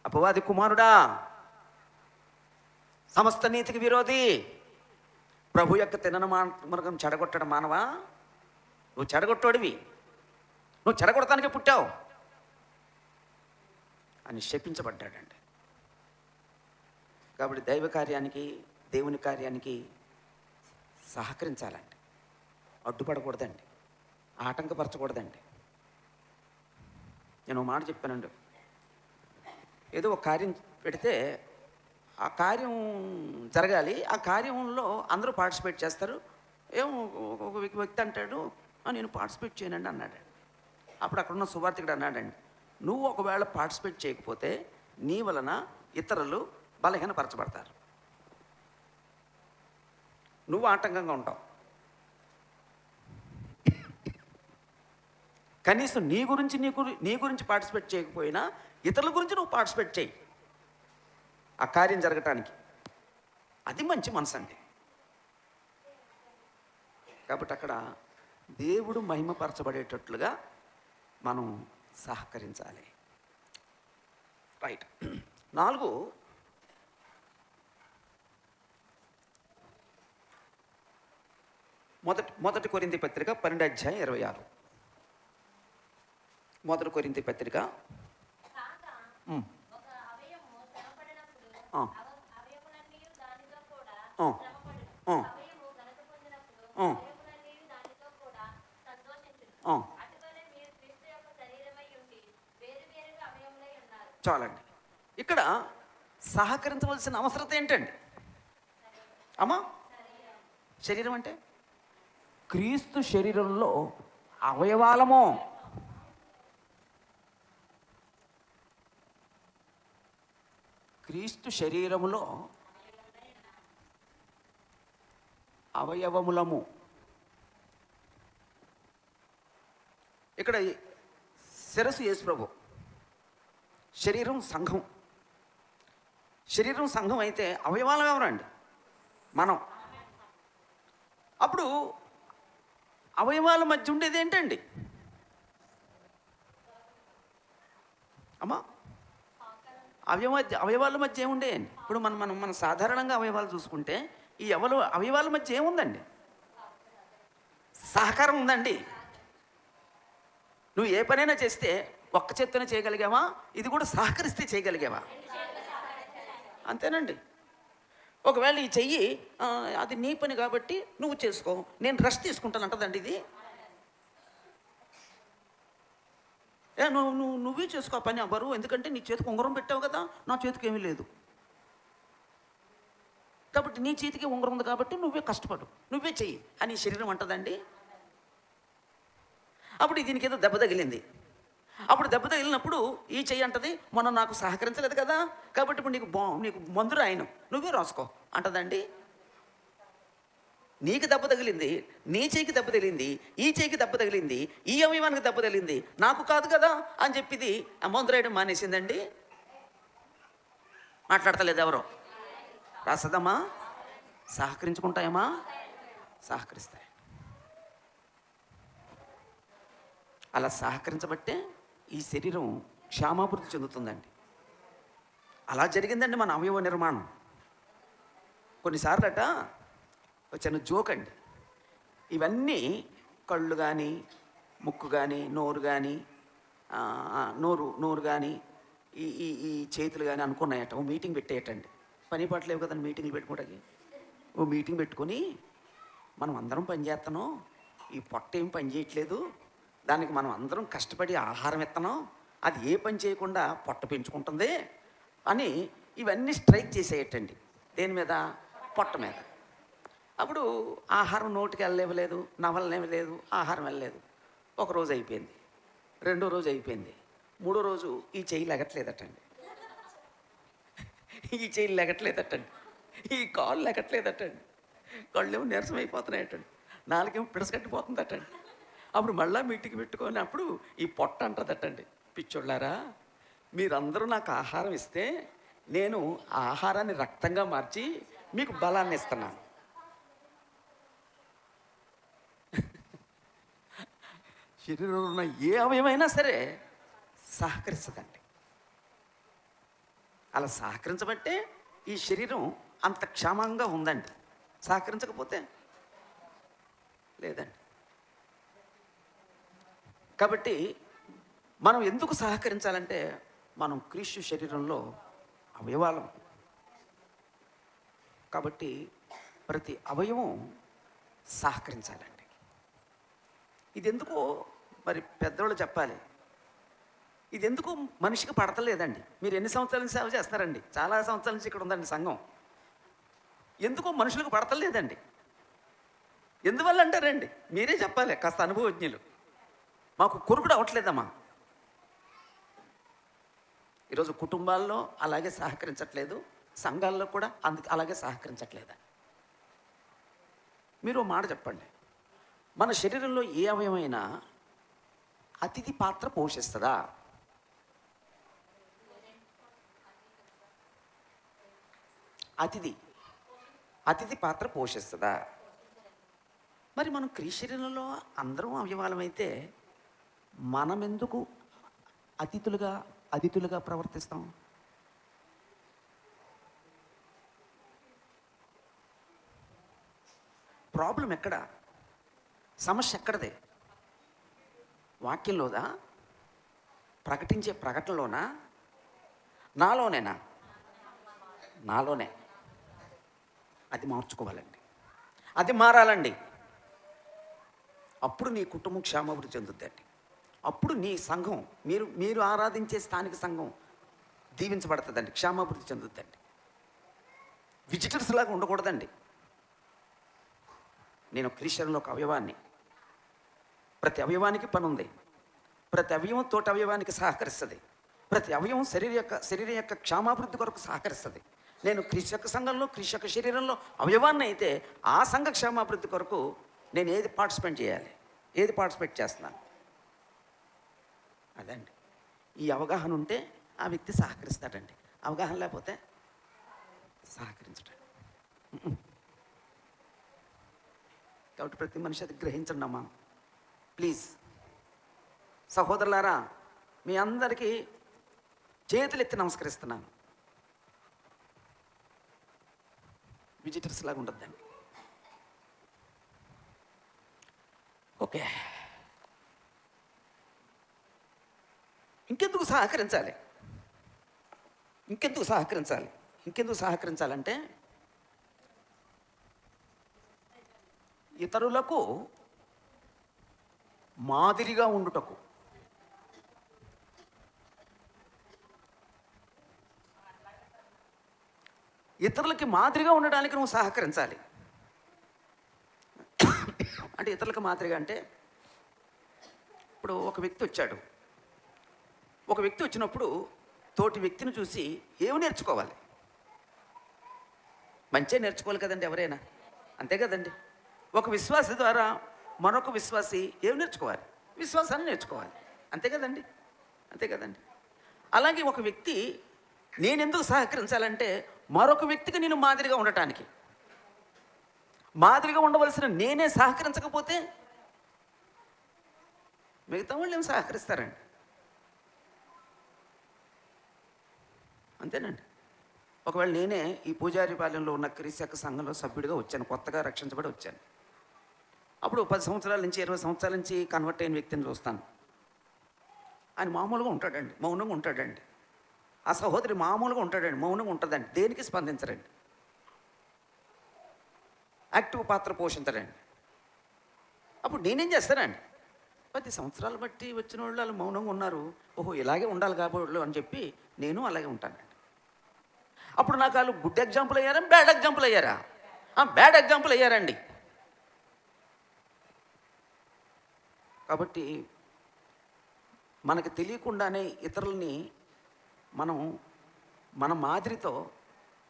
Speaker 1: అపవాది కుమారుడా, సమస్త నీతికి విరోధి, ప్రభు యొక్క తినన మార్గం చెడగొట్టడం మానవా. నువ్వు చెడగొట్టోడివి, నువ్వు చెడగొడటానికి పుట్టావు అని శపించబడ్డాడండి. కాబట్టి దైవ కార్యానికి, దేవుని కార్యానికి సహకరించాలండి, అడ్డుపడకూడదండి, ఆటంకపరచకూడదండి. నేను మాట చెప్పానండి, ఏదో ఒక కార్యం పెడితే ఆ కార్యం జరగాలి, ఆ కార్యంలో అందరూ పార్టిసిపేట్ చేస్తారు. ఒక వ్యక్తి అంటాడు, నేను పార్టిసిపేట్ చేయనండి అన్నాడు. అప్పుడు అక్కడున్న సువార్థికుడు అన్నాడండి, నువ్వు ఒకవేళ పార్టిసిపేట్ చేయకపోతే నీ వలన ఇతరులు బలహీనపరచబడతారు, నువ్వు ఆటంకంగా ఉంటావు. కనీసం నీ గురించి పార్టిసిపేట్ చేయకపోయినా ఇతరుల గురించి నువ్వు పార్టిసిపేట్ చేయి, ఆ కార్యం జరగటానికి. అది మంచి మనసు అండి. కాబట్టి అక్కడ దేవుడు మహిమపరచబడేటట్లుగా మనం సహకరించాలి. రైట్. 4, మొదటి కొరింథీ పత్రిక 12:26. మొదటి కొరింథీ పత్రిక చాలండి. ఇక్కడ సహకరించవలసిన అవసరం ఏంటండి అమ్మా? శరీరం అంటే క్రీస్తు శరీరంలో అవయవాలము. క్రీస్తు శరీరములో అవయవములము. ఇక్కడ శిరస్సు యేసు ప్రభు, శరీరం సంఘం. శరీరం సంఘం అయితే అవయవాలం ఎవరండి? మనం. అప్పుడు అవయవాల మధ్య ఉండేది ఏంటండి అమ్మా? అవయవాల మధ్య ఏముండేయండి? ఇప్పుడు మన సాధారణంగా అవయవాలు చూసుకుంటే ఈ అవయవాల మధ్య ఏముందండి? సహకారం ఉందండి. నువ్వు ఏ పనైనా చేస్తే ఒక్క చేత్తోనే చేయగలిగావా? ఇది కూడా సహకరిస్తే చేయగలిగావా? అంతేనండి. ఒకవేళ ఈ చెయ్యి అది నీ పని కాబట్టి నువ్వు చేసుకో, నేను రెస్ట్ తీసుకుంటాను అంటదండి ఇది. నువ్వే చేసుకో ఆ పని, ఆ బరువు, ఎందుకంటే నీ చేతికి ఉంగరం పెట్టావు కదా, నా చేతికి ఏమీ లేదు కాబట్టి నీ చేతికి ఉంగరం ఉంది కాబట్టి నువ్వే కష్టపడు, నువ్వే చెయ్యి అని శరీరం అంటదండి. అప్పుడు దీనికి ఏదో దెబ్బ తగిలింది. అప్పుడు దెబ్బ తగిలినప్పుడు ఈ చెయ్యి అంటది, మొన్న నాకు సహకరించలేదు కదా, కాబట్టి ఇప్పుడు నీకు మందు రాయను, నువ్వే రాసుకో అంటదండి. నీకు దెబ్బ తగిలింది, నీ చేయికి దెబ్బ తగిలింది, ఈ చేయికి దెబ్బ తగిలింది, ఈ అవయవానికి దెబ్బ తగిలింది, నాకు కాదు కదా అని చెప్పిది ఆ మందు రాయడం మానేసిందండి. మాట్లాడతలేదు ఎవరో. రాసదమ్మా? సహకరించుకుంటాయమ్మా? సహకరిస్తాయి. అలా సహకరించబట్టే ఈ శరీరం క్షేమాభివృద్ధి చెందుతుందండి. అలా జరిగిందండి మన అవయవ నిర్మాణం. కొన్నిసార్లట ఒక చిన్న జోక్ అండి, ఇవన్నీ కళ్ళు కానీ, ముక్కు కానీ, నోరు కానీ, నోరు కానీ, ఈ ఈ ఈ చేతులు కానీ అనుకున్నాయట. ఓ మీటింగ్ పెట్టేయటండి. పని పట్టలేవు కదండి మీటింగ్లు పెట్టుకోవడానికి. ఓ మీటింగ్ పెట్టుకొని, మనం అందరం పని చేస్తున్నాం, ఈ పొట్ట ఏం పని చేయట్లేదు, దానికి మనం అందరం కష్టపడి ఆహారం ఇస్తున్నాం, అది ఏ పని చేయకుండా పొట్ట పెంచుకుంటుంది అని ఇవన్నీ స్ట్రైక్ చేసేయటండి. దేని మీద? పొట్ట మీద. అప్పుడు ఆహారం నోటికి వెళ్ళలేవలేదు, నవలనేవలేదు, ఆహారం వెళ్ళలేదు. ఒకరోజు అయిపోయింది, రెండో రోజు అయిపోయింది, మూడో రోజు ఈ చెయ్యి లెగట్లేదటండి, ఈ చెయ్యి లెగట్లేదటండి, ఈ కాళ్ళు లెగట్లేదటండి, కళ్ళేమో నీరసం అయిపోతున్నాయటండి, నాలుగేమో పిడసకట్టిపోతుందటండి. అప్పుడు మళ్ళీ మీటింగ్ పెట్టుకొని అప్పుడు ఈ పొట్ట అంటదటండి, పిచ్చోళ్ళారా, మీరందరూ నాకు ఆహారం ఇస్తే నేను ఆ ఆహారాన్ని రక్తంగా మార్చి మీకు బలాన్ని ఇస్తున్నాను. శరీరంలో ఉన్న ఏ అవయమైనా సరే సహకరిస్తుందండి. అలా సహకరించబట్టే ఈ శరీరం అంత క్షేమంగా ఉందండి. సహకరించకపోతే లేదండి. కాబట్టి మనం ఎందుకు సహకరించాలంటే, మనం క్రీస్తు శరీరంలో అవయవాలం కాబట్టి ప్రతి అవయవం సహకరించాలండి. ఇది ఎందుకో మరి పెద్దవాళ్ళు చెప్పాలి. ఇది ఎందుకు మనిషికి పడతలేదండి. మీరు ఎన్ని సంవత్సరాల నుంచి సేవ చేస్తున్నారండి? చాలా సంవత్సరాల నుంచి ఇక్కడ ఉందండి సంఘం. ఎందుకో మనుషులకు పడతలేదండి. ఎందువల్ల అంటారండి? మీరే చెప్పాలి, కాస్త అనుభవజ్ఞులు. మాకు కొరుకుడు అవ్వట్లేదమ్మా. ఈరోజు కుటుంబాల్లో అలాగే సహకరించట్లేదు, సంఘాల్లో కూడా అలాగే సహకరించట్లేదా? మీరు మాట చెప్పండి, మన శరీరంలో ఏ అవయమైనా అతిథి పాత్ర పోషిస్తుందా? అతిథి పాత్ర పోషిస్తుందా? మరి మనం క్రీస్తు శరీరంలో అందరం అవయవాలమైతే మనం ఎందుకు అతిథులుగా ప్రవర్తిస్తాం? ప్రాబ్లం ఎక్కడ? సమస్య ఎక్కడదే? వాక్యంలోదా? ప్రకటించే ప్రకటనలోనా? నాలోనేనా? నాలోనే. అది మార్చుకోవాలండి, అది మారాలండి. అప్పుడు నీ కుటుంబం క్షేమాభివృద్ధి చెందుద్దండి. అప్పుడు నీ సంఘం, మీరు ఆరాధించే స్థానిక సంఘం దీవించబడుతుందండి, క్షేమాభివృద్ధి చెందుద్దండి. విజిటర్స్ లాగా ఉండకూడదండి. నేను క్రీస్తులో ఒక అవయవాన్ని. ప్రతి అవయవానికి పని ఉంది. ప్రతి అవయవం తోటి అవయవానికి సహకరిస్తుంది. ప్రతి అవయవం శరీరం యొక్క క్షేమాభివృద్ధి కొరకు సహకరిస్తుంది. నేను క్రీస్తు యొక్క సంఘంలో, క్రీస్తు యొక్క శరీరంలో అవయవాన్ని అయితే ఆ సంఘ క్షేమాభివృద్ధి కొరకు నేను ఏది పార్టిసిపేట్ చేస్తున్నాను అదండి. ఈ అవగాహన ఉంటే ఆ వ్యక్తి సహకరిస్తాడండి. అవగాహన లేకపోతే సహకరించడం. కాబట్టి ప్రతి మనిషి అది గ్రహించండి అమ్మా, ప్లీజ్. సహోదరులారా, మీ అందరికీ చేతులు ఎత్తి నమస్కరిస్తున్నాను. విజిటర్స్ లాగా ఉండద్దండి. ఓకే, ఇంకెందుకు సహకరించాలి? ఇంకెందుకు సహకరించాలి? ఇంకెందుకు సహకరించాలంటే ఇతరులకు మాదిరిగా ఉండుటకు. ఇతరులకి మాదిరిగా ఉండడానికి నువ్వు సహకరించాలి. అంటే ఇతరులకు మాదిరిగా అంటే ఇప్పుడు ఒక వ్యక్తి వచ్చాడు. ఒక వ్యక్తి వచ్చినప్పుడు తోటి వ్యక్తిని చూసి ఏమి నేర్చుకోవాలి? మంచిగా నేర్చుకోవాలి కదండి ఎవరైనా, అంతే కదండి. ఒక విశ్వాసి ద్వారా మరొక విశ్వాసి ఏమి నేర్చుకోవాలి? విశ్వాసాన్ని నేర్చుకోవాలి, అంతే కదండి, అంతే కదండి. అలాగే ఒక వ్యక్తి నేనెందుకు సహకరించాలంటే మరొక వ్యక్తికి నేను మాదిరిగా ఉండటానికి. మాదిరిగా ఉండవలసిన నేనే సహకరించకపోతే మిగతా వాళ్ళు ఏమి సహకరిస్తారండి? అంతేనండి. ఒకవేళ నేనే ఈ పూజారిపాలెంలో ఉన్న క్రీస్తు సంఘంలో సభ్యుడిగా వచ్చాను, కొత్తగా రక్షించబడి వచ్చాను. అప్పుడు 10 సంవత్సరాల నుంచి 20 సంవత్సరాల నుంచి కన్వర్ట్ అయిన వ్యక్తిని చూస్తాను. ఆయన మామూలుగా ఉంటాడండి, మౌనంగా ఉంటాడండి. ఆ సహోదరి మామూలుగా ఉంటాడండి, మౌనంగా ఉంటుందండి, దేనికి స్పందించరండి, యాక్టివ్ పాత్ర పోషించరండి. అప్పుడు నేనేం చేస్తానండి? 10 సంవత్సరాలు బట్టి వచ్చిన వాళ్ళు మౌనంగా ఉన్నారు, ఓహో ఇలాగే ఉండాలి కాబోళ్ళు అని చెప్పి నేను అలాగే ఉంటానండి. అప్పుడు నాకు వాళ్ళు గుడ్ ఎగ్జాంపుల్ అయ్యారా, బ్యాడ్ ఎగ్జాంపుల్ అయ్యారా? బ్యాడ్ ఎగ్జాంపుల్ అయ్యారండి. కాబట్టి మనకు తెలియకుండానే ఇతరులని మనం మన మాదిరితో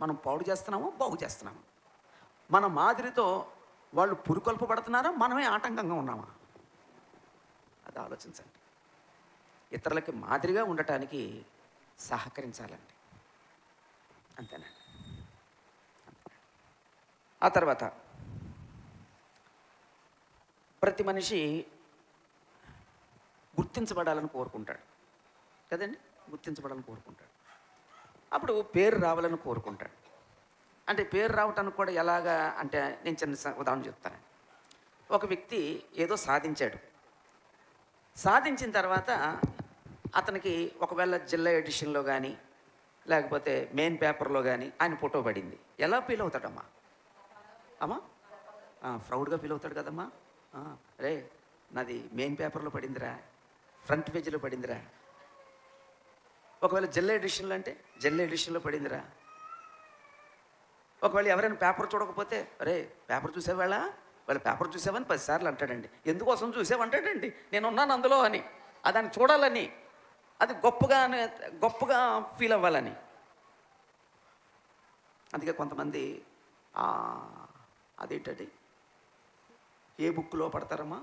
Speaker 1: మనం పాడు చేస్తున్నాము, బాగు చేస్తున్నాము. మన మాదిరితో వాళ్ళు పురుకొల్పబడుతున్నారా, మనమే ఆటంకంగా ఉన్నామా? అది ఆలోచించండి. ఇతరులకి మాదిరిగా ఉండటానికి సహకరించాలండి, అంతేనండి. ఆ తర్వాత ప్రతి మనిషి గుర్తించబడాలని కోరుకుంటాడు కదండి, గుర్తించబడాలని కోరుకుంటాడు. అప్పుడు పేరు రావాలని కోరుకుంటాడు. అంటే పేరు రావటానికి కూడా ఎలాగా అంటే నేను చిన్న ఉదాహరణ చెప్తాను. ఒక వ్యక్తి ఏదో సాధించాడు, సాధించిన తర్వాత అతనికి ఒకవేళ జిల్లా ఎడిషన్లో కానీ లేకపోతే మెయిన్ పేపర్లో కానీ ఆయన ఫోటో పడింది, ఎలా ఫీల్ అవుతాడమ్మా? ప్రౌడ్గా ఫీల్ అవుతాడు కదమ్మా. రే నాది మెయిన్ పేపర్లో పడిందిరా, ఫ్రంట్ పేజీలో పడిందిరా. ఒకవేళ జిల్లా ఎడిషన్లో అంటే జిల్లా ఎడిషన్లో పడిందిరా. ఒకవేళ ఎవరైనా పేపర్ చూడకపోతే అరే పేపర్ చూసేవాళ్ళ వాళ్ళు పేపర్ చూసావని 10 సార్లు అంటాడండి. ఎందుకోసం చూసావంటాడండి, నేను ఉన్నాను అందులో అని, దాన్ని చూడాలని, అది గొప్పగా ఫీల్ అవ్వాలని. అందుకే కొంతమంది అదేంటండి ఏ బుక్లో పడతారమ్మా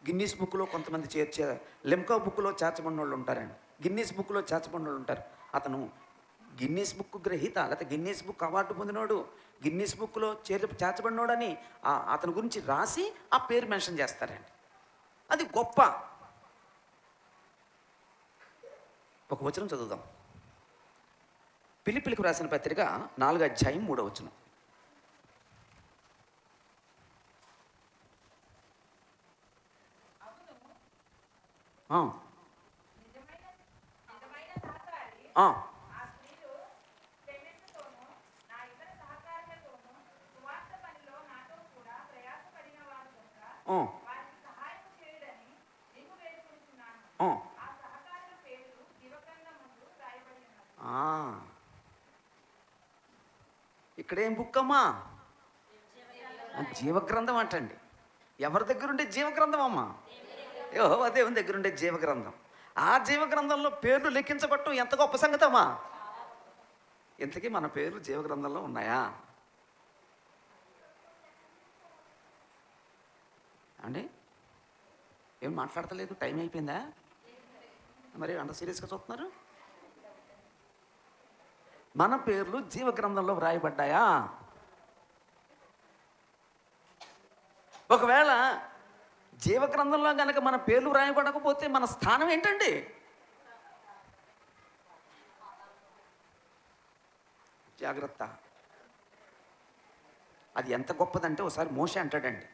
Speaker 1: గిన్నీస్ బుక్లో కొంతమంది లిమ్కా బుక్లో చేర్చబడిన వాళ్ళు ఉంటారండి, గిన్నీస్ బుక్లో చేర్చబడిన వాళ్ళు ఉంటారు. అతను గిన్నీస్ బుక్ గ్రహీత, లేకపోతే గిన్నీస్ బుక్ అవార్డు పొందినోడు, గిన్నీస్ బుక్లో చేర్చబడినోడు అని అతని గురించి రాసి ఆ పేరు మెన్షన్ చేస్తారండి. అది గొప్ప. ఒక వచనం చదువుదాం. ఫిలిప్పీయులకు రాసిన పత్రిక 4వ అధ్యాయం 3వ వచనం. ఇక్కడేం బుక్ అమ్మా? జీవగ్రంథం అంటండి. ఎవరి దగ్గర ఉండే జీవగ్రంథం అమ్మా? యెహోవా దేవుని దగ్గర ఉండే జీవగ్రంథం. ఆ జీవగ్రంథంలో పేర్లు లెక్కించబట్టం ఎంత గొప్ప సంగతమ్మా. ఇంతకీ మన పేర్లు జీవగ్రంథంలో ఉన్నాయా అండి? ఏం మాట్లాడతలేదు, టైం అయిపోయిందా? మరి అంత సీరియస్గా చూస్తున్నారు? మన పేర్లు జీవగ్రంథంలో వ్రాయబడ్డాయా? ఒకవేళ జీవగ్రంథంలో కనుక మన పేర్లు వ్రాయబడకపోతే మన స్థానం ఏంటండి? జాగ్రత్త. అది ఎంత గొప్పదంటే ఒకసారి మోషే అంటాడండి,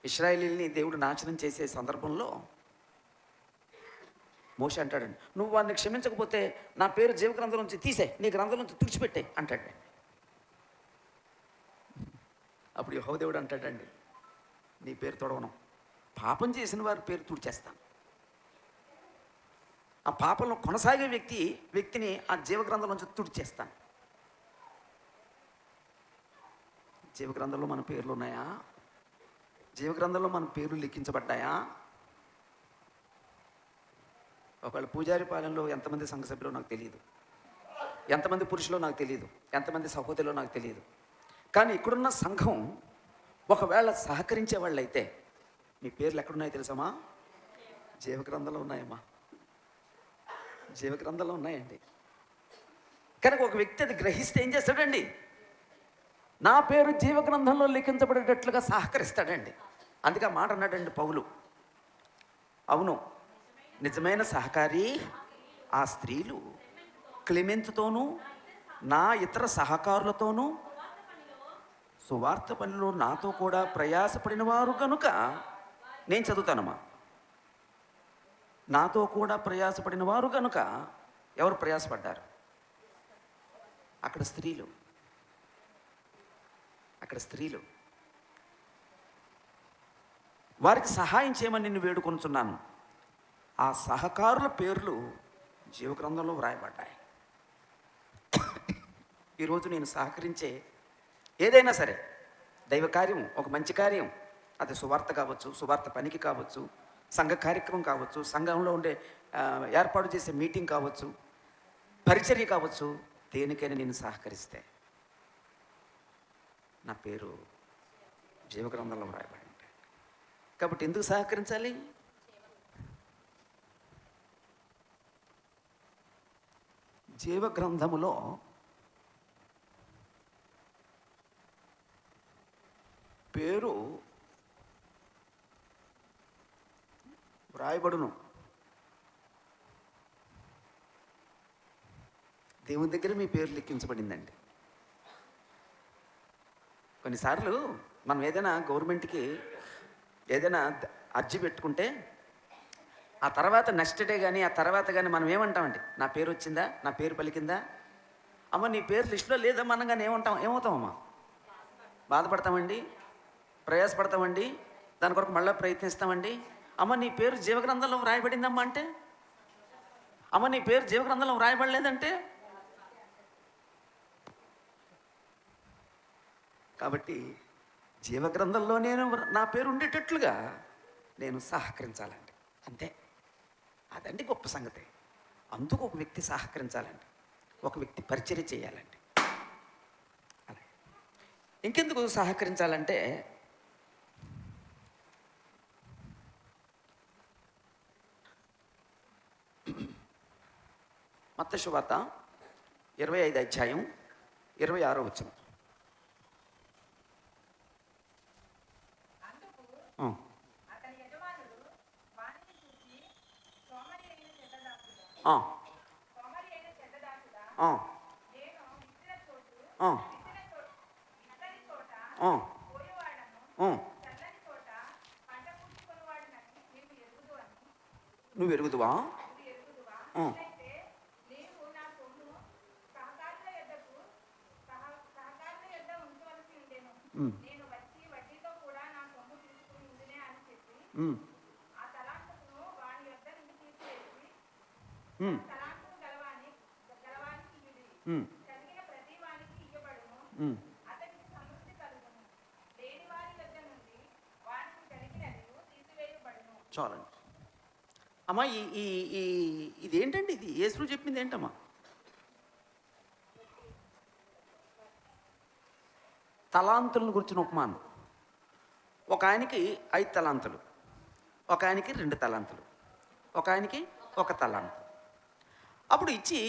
Speaker 1: ఇశ్రాయేలీని దేవుడు నాశనం చేసే సందర్భంలో మోషే అంటాడండి, నువ్వు వారిని క్షమించకపోతే నా పేరు జీవగ్రంథం నుంచి తీసే, నీ గ్రంథం నుంచి తుడిచిపెట్టే అంటాడు. అప్పుడు యెహోవా దేవుడు అంటాడండి, నీ పేరు తొడవను, పాపం చేసిన వారి పేరు తుడిచేస్తాను. ఆ పాపంలో కొనసాగే వ్యక్తిని ఆ జీవగ్రంథం నుంచి తుడిచేస్తాను. జీవగ్రంథంలో మన పేర్లు ఉన్నాయా? జీవగ్రంథంలో మన పేర్లు లిఖించబడ్డాయా? ఒకవేళ పూజారి పాలెంలో ఎంతమంది సంఘ సభ్యులో నాకు తెలియదు, ఎంతమంది పురుషులో నాకు తెలియదు, ఎంతమంది సహోదరులో నాకు తెలియదు. కానీ ఇక్కడున్న సంఘం ఒకవేళ సహకరించే వాళ్ళు అయితే మీ పేర్లు ఎక్కడున్నాయో తెలుసమ్మా? జీవగ్రంథంలో ఉన్నాయమ్మా, జీవగ్రంథంలో ఉన్నాయండి. కనుక ఒక వ్యక్తి అది గ్రహిస్తే ఏం చేస్తాడండి? నా పేరు జీవగ్రంథంలో లిఖించబడేటట్లుగా సహకరిస్తాడండి. అందుకే ఆ మాట అన్నాడండి పౌలు. అవును, నిజమైన సహకారి ఆ స్త్రీలు క్లెమెంతుతోనూ నా ఇతర సహకారులతోనూ సువార్త పనిలో నాతో కూడా ప్రయాసపడిన వారు కనుక, నేను చదువుతానమ్మా, నాతో కూడా ప్రయాసపడిన వారు కనుక. ఎవరు ప్రయాసపడ్డారు? అక్కడ స్త్రీలు, అక్కడ స్త్రీలు. వారికి సహాయం చేయమని నిన్ను వేడుకొనుచున్నాను. ఆ సహకారుల పేర్లు జీవగ్రంథంలో వ్రాయబడ్డాయి. ఈరోజు నేను సహకరించే ఏదైనా సరే దైవ కార్యం, ఒక మంచి కార్యం, అది సువార్త కావచ్చు, సువార్త పనికి కావచ్చు, సంఘ కార్యక్రమం కావచ్చు, సంఘంలో ఉండే ఏర్పాటు చేసే మీటింగ్ కావచ్చు, పరిచర్య కావచ్చు, దేనికైనా నేను సహకరిస్తే నా పేరు జీవగ్రంథంలో వ్రాయబడి ఉంటాయి. కాబట్టి ఎందుకు సహకరించాలి? జీవగ్రంథములో పేరు వ్రాయబడును. దేవుని దగ్గర మీ పేరు లిఖించబడిందండి. కొన్నిసార్లు మనం ఏదైనా గవర్నమెంట్కి ఏదైనా అర్జీ పెట్టుకుంటే ఆ తర్వాత నెక్స్ట్ డే కానీ ఆ తర్వాత కానీ మనం ఏమంటామండి? నా పేరు వచ్చిందా, నా పేరు పలికిందా? అమ్మ నీ పేరు లిస్టులో లేదమ్మా అనగానే ఏమవుతామమ్మా? బాధపడతామండి, ప్రయాసపడతామండి, దాని కొరకు మళ్ళీ ప్రయత్నిస్తామండి. అమ్మ నీ పేరు జీవగ్రంథంలో వ్రాయబడిందమ్మా అంటే, అమ్మ నీ పేరు జీవగ్రంథంలో వ్రాయబడలేదంటే. కాబట్టి జీవగ్రంథంలో నా పేరు ఉండేటట్లుగా నేను సహకరించాలండి, అంతే. అదండి గొప్ప సంగతి. అందుకు ఒక వ్యక్తి సహకరించాలండి, ఒక వ్యక్తి పరిచర్య చేయాలండి. అలా ఇంకెందుకు సహకరించాలంటే, మత్తయి సువార్త 25 అధ్యాయం 26వ వచనం. నువ్వు ఎరుగుదువా? చాలండి అమ్మా. ఇదేంటండి? ఇది యేసు చెప్పింది ఏంటమ్మా? తలాంతులను గురించిన ఉపమానం. ఒక ఆయనకి 5 తలాంతులు, ఒక ఆయనకి 2 తలాంతులు, ఒక ఆయనకి 1 తలాంతు. అప్పుడు ఇచ్చి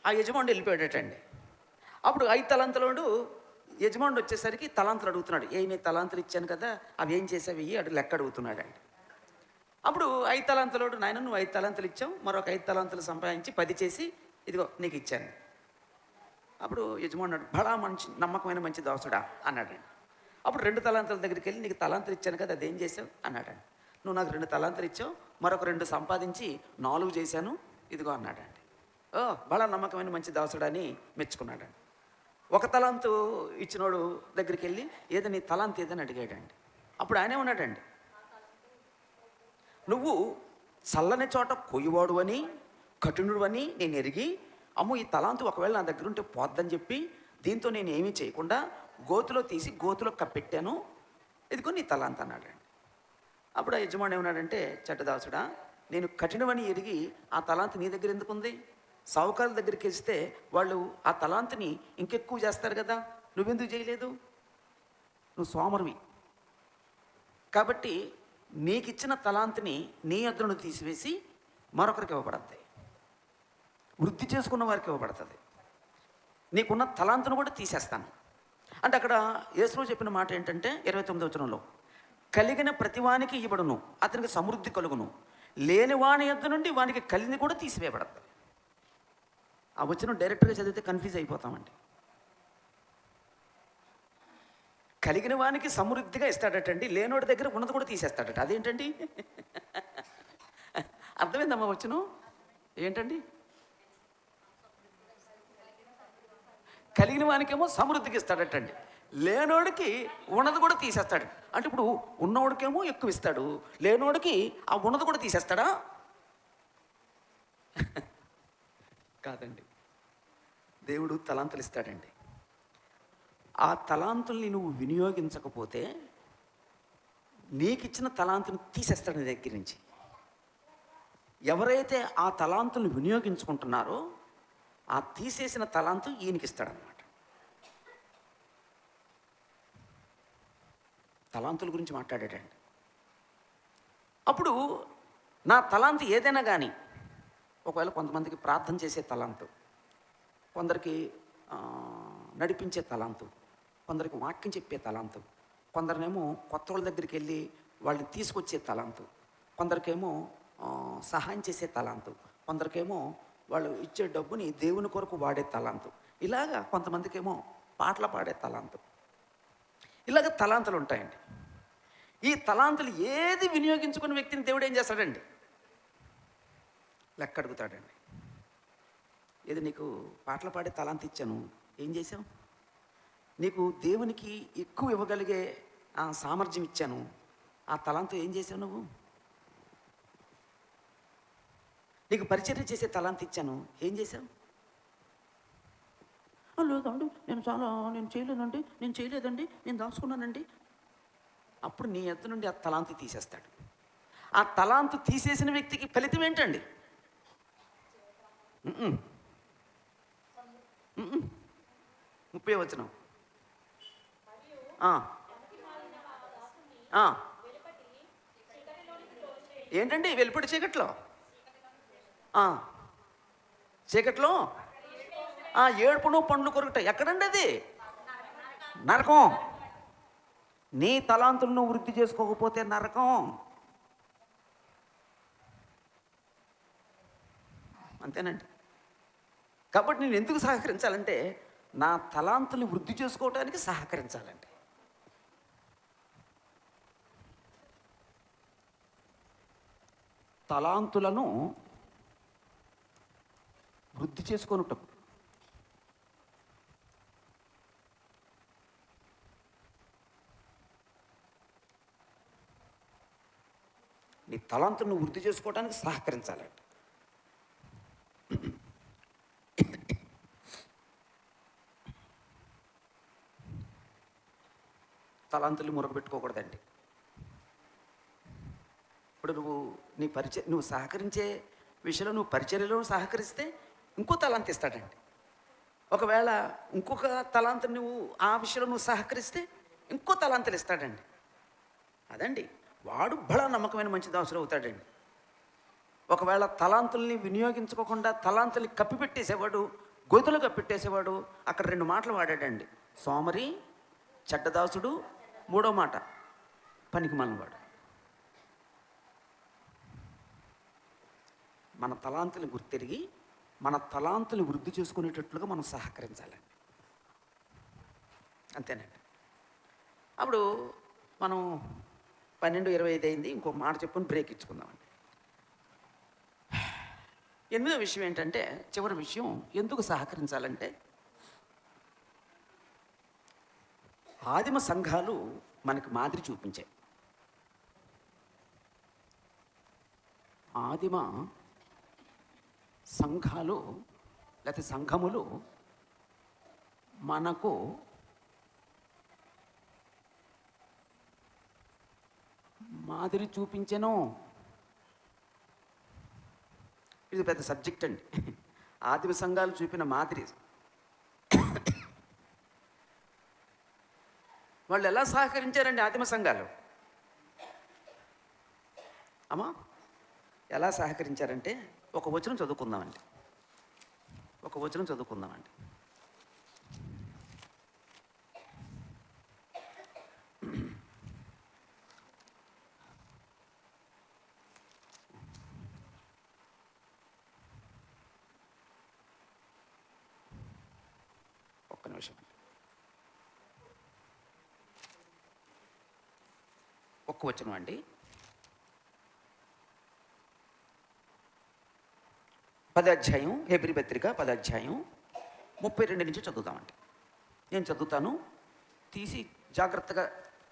Speaker 1: ఆ యజమానుడు వెళ్ళిపోయాడటండి. అప్పుడు 5 తలాంతులోడు యజమానుడు వచ్చేసరికి తలాంతులు అడుగుతున్నాడు. నేను తలాంతులు ఇచ్చాను కదా, అవి ఏం చేసేవి అడు లెక్క అడుగుతున్నాడండి. అప్పుడు 5 తలాంతులోడు, నాయన నువ్వు 5 తలాంతులు ఇచ్చావు, మరొక 5 తలాంతులు సంపాదించి 10 చేసి ఇదిగో నీకు ఇచ్చాను. అప్పుడు యజమానుడు బడా మంచి నమ్మకమైన మంచి దాసుడా అన్నాడండి. అప్పుడు 2 తలాంతుల దగ్గరికి వెళ్ళి, నీకు తలాంతులు ఇచ్చాను కదా, అదేం చేసావు అన్నాడండి. నువ్వు నాకు 2 తలాంతులు ఇచ్చావు, మరొక 2 సంపాదించి 4 చేశాను, ఇదిగో అన్నాడండి. ఓ బలా నమ్మకమైన మంచి దాసుడని మెచ్చుకున్నాడండి. 1 తలాంతు ఇచ్చినోడు దగ్గరికి వెళ్ళి, ఏదో నీ తలాంతు ఏదని అడిగాడండి. అప్పుడు ఆయనే ఉన్నాడండి, నువ్వు చల్లని చోట కొయ్యవాడు అని, కఠినుడు అని నేను ఎరిగి, అమ్మో ఈ తలాంతు ఒకవేళ నా దగ్గర ఉంటే పోద్దని చెప్పి, దీంతో నేను ఏమీ చేయకుండా గోతులో తీసి గోతులో కప్పెట్టాను, ఇదిగో నీ తలాంతు అన్నాడండి. అప్పుడు ఆ యజమాని ఏమన్నాడంటే, చెడ్డదాసుడా, నేను కఠినమని ఎరిగి ఆ తలాంతు నీ దగ్గర ఎందుకుంది? సావుకారుల దగ్గరికి ఇస్తే వాళ్ళు ఆ తలాంతుని ఇంకెక్కువ చేస్తారు కదా, నువ్వెందుకు చేయలేదు? నువ్వు సోమరివి కాబట్టి నీకు ఇచ్చిన తలాంతుని నీ యొద్దను తీసివేసి మరొకరికి ఇవ్వబడుతుంది, వృద్ధి చేసుకున్న వారికి ఇవ్వబడుతుంది. నీకున్న తలాంతును కూడా తీసేస్తాను అంటే అక్కడ యేసు చెప్పిన మాట ఏంటంటే 29వ వచనంలో, కలిగిన ప్రతివానికి ఇవ్వబడును, అతనికి సమృద్ధి కలుగును, లేని వాని యొద్ద నుండి వానికి కలిగింది కూడా తీసివేయబడుతుంది. ఆ వచనం డైరెక్ట్గా చదివితే కన్ఫ్యూజ్ అయిపోతామండి. కలిగిన వానికి సమృద్ధిగా ఇస్తాడటండి, లేనోడి దగ్గర ఉన్నది కూడా తీసేస్తాడట. అదేంటండి? అర్థమైందమ్మా వచనం ఏంటండి? కలిగిన వానికేమో సమృద్ధికి ఇస్తాడటండి, లేనోడికి ఉన్నది కూడా తీసేస్తాడు. అంటే ఇప్పుడు ఉన్నోడికేమో ఎక్కువ ఇస్తాడు, లేనోడికి ఆ ఉన్నది కూడా తీసేస్తాడా? కాదండి, దేవుడు తలాంతులు ఇస్తాడండి. ఆ తలాంతుల్ని నువ్వు వినియోగించకపోతే నీకిచ్చిన తలాంతుని తీసేస్తాడు నీ దగ్గర నుంచి. ఎవరైతే ఆ తలాంతుల్ని వినియోగించుకుంటున్నారో ఆ తీసేసిన తలాంతు ఈయనకి ఇస్తాడనమాట. తలాంతుల గురించి మాట్లాడాడండి. అప్పుడు నా తలాంతు ఏదైనా కానీ, ఒకవేళ కొంతమందికి ప్రార్థన చేసే తలాంతు, కొందరికి నడిపించే తలాంతు, కొందరికి వాక్యం చెప్పే తలాంతు, కొందరినేమో కొత్త వాళ్ళ దగ్గరికి వెళ్ళి వాళ్ళని తీసుకొచ్చే తలాంతు, కొందరికేమో సహాయం చేసే తలాంతు, కొందరికేమో వాళ్ళు ఇచ్చే డబ్బుని దేవుని కొరకు వాడే తలాంతు, ఇలాగా కొంతమందికేమో పాటలు పాడే తలాంతు, ఇలాగ తలాంతులు ఉంటాయండి. ఈ తలాంతులు ఏది వినియోగించుకున్న వ్యక్తిని దేవుడు ఏం చేస్తాడండి? లెక్క అడుగుతాడండి. ఏది నీకు పాటలు పాడే తలాంతు ఇచ్చాను, ఏం చేసావు? నీకు దేవునికి ఎక్కువ ఇవ్వగలిగే సామర్థ్యం ఇచ్చాను, ఆ తలాంతు ఏం చేసావు నువ్వు? నీకు పరిచర్య చేసే తలాంతు ఇచ్చాను, ఏం చేసావు? లేదండి నేను చేయలేదండి, నేను దాచుకున్నానండి. అప్పుడు నీ ఎత్తు నుండి ఆ తలాంతు తీసేస్తాడు. ఆ తలాంతు తీసేసిన వ్యక్తికి ఫలితం ఏంటండి? 30వ వచనం. ఏంటండి వెలుపటి చీకట్లో? చీకట్లో ఏడుపును పండ్లు కొరుకుట. ఎక్కడండి అది? నరకం. నీ తలాంతులను వృద్ధి చేసుకోకపోతే నరకం. అంతేనండి. కాబట్టి నేను ఎందుకు సహకరించాలంటే నా తలాంతుల్ని వృద్ధి చేసుకోవడానికి సహకరించాలండి. తలాంతులను వృద్ధి చేసుకొనుటకు నీ తలాంతులను వృద్ధి చేసుకోవడానికి సహకరించాలండి. తలాంతుల్ని మురగబెట్టుకోకూడదండి. ఇప్పుడు నువ్వు సహకరించే విషయంలో నువ్వు పరిచర్యలో సహకరిస్తే ఇంకో తలాంతు ఇస్తాడండి. ఒకవేళ ఇంకొక తలాంతు నువ్వు ఆ విషయంలో నువ్వు సహకరిస్తే ఇంకో తలాంతులు ఇస్తాడండి. అదండి, వాడు బడా నమ్మకమైన మంచి దాసుడు అవుతాడండి. ఒకవేళ తలాంతుల్ని వినియోగించుకోకుండా తలాంతుల్ని కప్పిపెట్టేసేవాడు, గోతులు కప్పిపెట్టేసేవాడు, అక్కడ 2 మాటలు వాడాడండి: సోమరి, చెడ్డదాసుడు, 3వ మాట పనికిమాలినవాడు. మన తలాంతులు గుర్తిరిగి మన తలాంతులు వృద్ధి చేసుకునేటట్లుగా మనం సహకరించాలండి. అంతేనండి. అప్పుడు మనం 12:25 అయింది, ఇంకో మాట చెప్పుకొని బ్రేక్ ఇచ్చుకుందామండి. ఎనిమిదో విషయం ఏంటంటే, చివరి విషయం, ఎందుకు సహకరించాలంటే, ఆదిమ సంఘాలు మనకి మాదిరి చూపించాయి. ఆదిమ సంఘాలు లేకపోతే సంఘములు మనకు మాదిరి చూపించెను. ఇది పెద్ద సబ్జెక్ట్ అండి. ఆదిమ సంఘాలు చూపిన మాదిరి. వాళ్ళు ఎలా సహకరించారండి ఆదిమ సంఘాలు? అమ్మా, ఎలా సహకరించారంటే, ఒక వచనం చదువుకుందామండి. ఒక వచనం చదువుకుందామండి. ఒక్క నిమిషం అండి. ఒక్క వచనం అండి. 10వ అధ్యాయం, హెబ్రీ పత్రిక 10వ అధ్యాయం 32 నుంచి చదువుతామండి. నేను చదువుతాను, తీసి జాగ్రత్తగా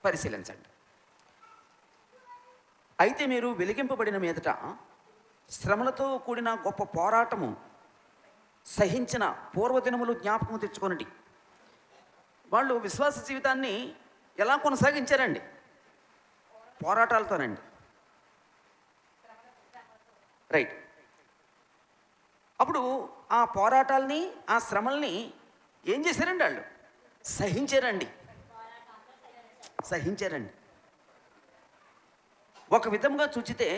Speaker 1: పరిశీలించండి. అయితే మీరు వెలిగింపబడిన మీదట శ్రమలతో కూడిన గొప్ప పోరాటము సహించిన పూర్వదినములు జ్ఞాపకం తెచ్చుకొనండి. వాళ్ళు విశ్వాస జీవితాన్ని ఎలా కొనసాగించారండి? పోరాటాలతోనండి. రైట్. అప్పుడు ఆ పోరాటాలని, ఆ శ్రమల్ని ఏం చేశారండి? వాళ్ళు సహించారండి. సహించారండి. ఒక విధంగా చూచితే,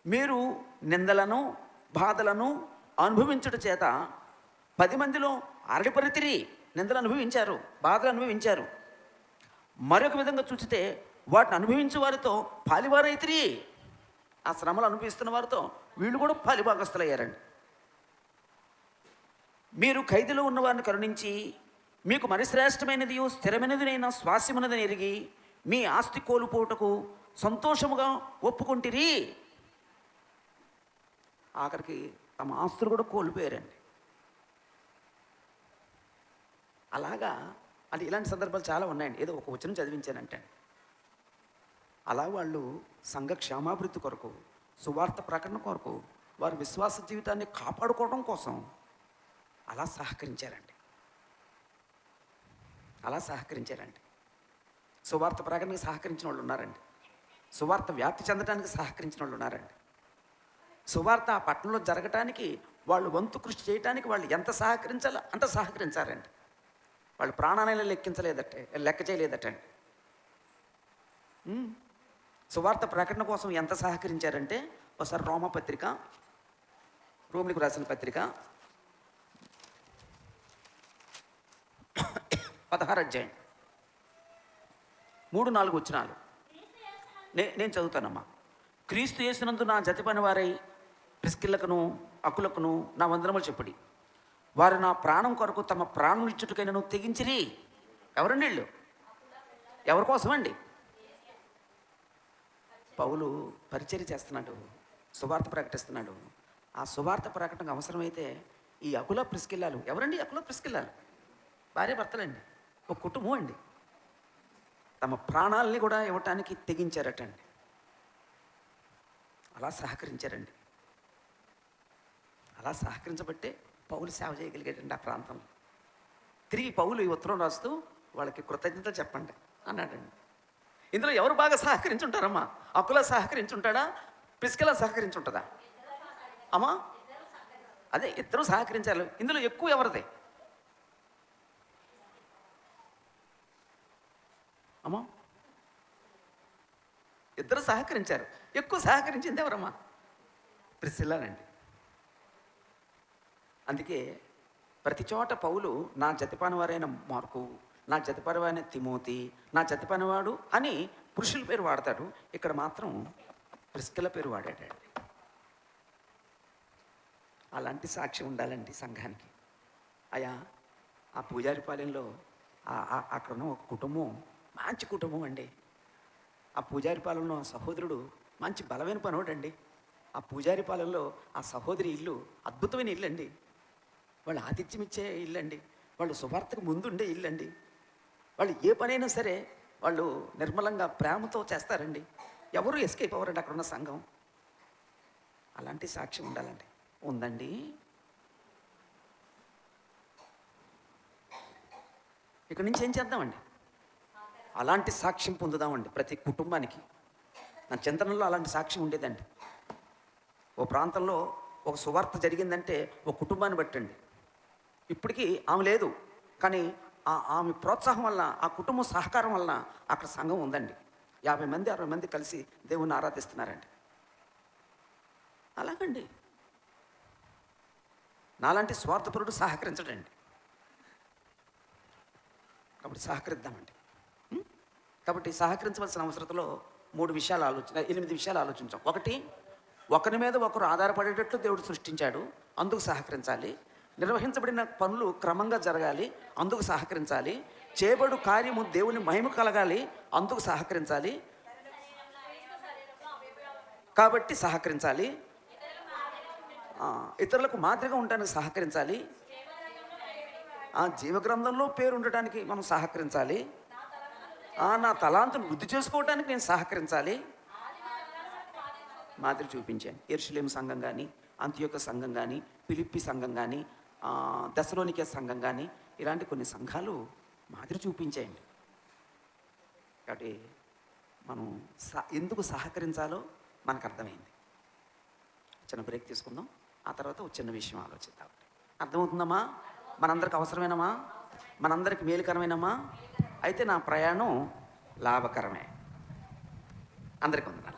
Speaker 1: మీరు నిందలను, బాధలను అనుభవించుట చేత 10 మందిలో అరడిపరితిరి. నిందలు అనుభవించారు, బాధలు అనుభవించారు. మరొక విధంగా చూచితే, వాటిని అనుభవించే వారితో పాలివారైతిరి. ఆ శ్రమలు అనుభవిస్తున్న వారితో వీళ్ళు కూడా పాలిభాగస్తులయ్యారండి. మీరు ఖైదులో ఉన్న వారిని కరుణించి, మీకు మరి శ్రేష్టమైనది స్థిరమైనదినైన స్వాస్యమున్నదని ఎరిగి, మీ ఆస్తి కోల్పోటకు సంతోషముగా ఒప్పుకుంటిరి. ఆఖరికి తమ ఆస్తులు కూడా కోల్పోయారండి. అలాగా అంటే ఇలాంటి సందర్భాలు చాలా ఉన్నాయండి. ఏదో ఒక వచనం చదివించానంటే, అలా వాళ్ళు సంఘ క్షేమాభివృద్ధి కొరకు, సువార్త ప్రకటన కొరకు, వారి విశ్వాస జీవితాన్ని కాపాడుకోవడం కోసం అలా సహకరించారండి. అలా సహకరించారండి. సువార్త ప్రకటనకి సహకరించిన వాళ్ళు ఉన్నారండి. సువార్త వ్యాప్తి చెందడానికి సహకరించిన వాళ్ళు ఉన్నారండి. సువార్త ఆ పట్టణంలో జరగటానికి వాళ్ళు వంతు కృషి చేయడానికి వాళ్ళు ఎంత సహకరించాలో అంత సహకరించారండి. వాళ్ళు ప్రాణాలను లెక్క చేయలేదటండి. సువార్త ప్రకటన కోసం ఎంత సహకరించారంటే, ఒకసారి రోమిలకు రాసిన పత్రిక 16వ అధ్యాయం 3-4 వచనాలు నేను చదువుతానమ్మా. క్రీస్తు యేసునందు నా జత పని వారై ప్రిస్కిల్లకును అకులకును నా వందనములు చెప్పుడి. వారు నా ప్రాణం కొరకు తమ ప్రాణం ఇచ్చుటకైనను తెగించిరి. ఎవరండి వీళ్ళు? ఎవరి కోసమండి? పౌలు పరిచర్య చేస్తున్నాడు, సువార్త ప్రకటిస్తున్నాడు. ఆ సువార్త ప్రకటనకు అవసరమైతే ఈ అకుల ప్రిస్కిల్లాలు, ఎవరండి అకుల ప్రిస్కిల్లాలు? భార్య భర్తలండి, ఒక కుటుంబం అండి. తమ ప్రాణాలని కూడా ఇవ్వటానికి తెగించారటండి. అలా సహకరించారండి. అలా సహకరించబట్టే పౌలు సేవ చేయగలిగాడండి ఆ ప్రాంతంలో. తిరిగి పౌలు ఈ ఉత్తరం రాస్తూ వాళ్ళకి కృతజ్ఞతలు చెప్పండి అన్నాడండి. ఇందులో ఎవరు బాగా సహకరించుంటారమ్మా? అకుల సహకరించుంటాడా? ప్రిస్కిల్లా సహకరించుంటుందా? అమ్మా, అదే ఇద్దరు సహకరించాలి. ఇందులో ఎక్కువ ఎవరిదే? అమ్మా, ఇద్దరు సహకరించారు. ఎక్కువ సహకరించింది ఎవరమ్మా? ప్రిస్కిల్లానండి. అందుకే ప్రతి చోట పౌలు నా జతపనివారైన మార్కు, నా జతపనివారైన తిమోతి, నా జతపనివాడు అని పురుషుల పేరు వాడతాడు. ఇక్కడ మాత్రం ప్రిస్కిల్ల పేరు వాడాడండి. అలాంటి సాక్ష్యం ఉండాలండి సంఘానికి. అయా, ఆ పూజారిపాలెంలో అక్కడ ఉన్న ఒక కుటుంబం మంచి కుటుంబం అండి. ఆ పూజారిపాలెంలో ఆ సహోదరుడు మంచి బలమైన పనోడండి. ఆ పూజారిపాలెంలో ఆ సహోదరి ఇల్లు అద్భుతమైన ఇల్లు అండి. వాళ్ళు ఆతిథ్యం ఇచ్చే ఇల్లండి. వాళ్ళు సువార్తకు ముందుండే ఇల్లండి. వాళ్ళు ఏ పనైనా సరే వాళ్ళు నిర్మలంగా ప్రేమతో చేస్తారండి. ఎవరు ఎస్కేప్ అవ్వరండి అక్కడున్న సంఘం. అలాంటి సాక్ష్యం ఉండాలండి. ఉందండి. ఇక్కడి నుంచి ఏం చేద్దామండి? అలాంటి సాక్ష్యం పొందుదామండి ప్రతి కుటుంబానికి. నా చింతనలో అలాంటి సాక్ష్యం ఉండేదండి. ఓ ప్రాంతంలో ఒక సువార్త జరిగిందంటే ఒక కుటుంబాన్ని బట్టండి. ఇప్పటికీ ఆమె లేదు, కానీ ఆమె ప్రోత్సాహం వల్ల, ఆ కుటుంబం సహకారం వలన అక్కడ సంఘం ఉందండి. 50 మంది 60 మంది కలిసి దేవుణ్ణి ఆరాధిస్తున్నారండి. అలాగండి. నాలాంటి స్వార్థపరుడు సహకరించడండి. కాబట్టి సహకరిద్దామండి. ఉం? కాబట్టి సహకరించవలసిన అవసరతలో 8 విషయాలు ఆలోచించాం. ఒకటి, ఒకరి మీద ఒకరు ఆధారపడేటట్లు దేవుడు సృష్టించాడు, అందుకు సహకరించాలి. నిర్వహించబడిన పనులు క్రమంగా జరగాలి, అందుకు సహకరించాలి. చేయబడు కార్యము దేవుని మహిమ కలగాలి, అందుకు సహకరించాలి. కాబట్టి సహకరించాలి. ఇతరులకు మాదిరిగా ఉండడానికి సహకరించాలి. జీవగ్రంథంలో పేరు ఉండటానికి మనం సహకరించాలి. నా తలాంతును వృద్ధి చేసుకోవడానికి నేను సహకరించాలి. మాదిరి చూపించాను. యెరూషలేము సంఘం కానీ, అంతియోక సంఘం కానీ, ఫిలిప్పి సంఘం కానీ, దెస్సలోనికే సంఘం కానీ, ఇలాంటి కొన్ని సంఘాలు మాదిరి చూపించాయండి. కాబట్టి మనం ఎందుకు సహకరించాలో మనకు అర్థమైంది. చిన్న బ్రేక్ తీసుకుందాం. ఆ తర్వాత ఒక చిన్న విషయం ఆలోచిద్దాం. అర్థమవుతుందమ్మా? మనందరికి అవసరమేనమ్మా? మనందరికి మేలుకరమేనమ్మా? అయితే నా ప్రయాణం లాభకరమే. అందరికీ ఉంది.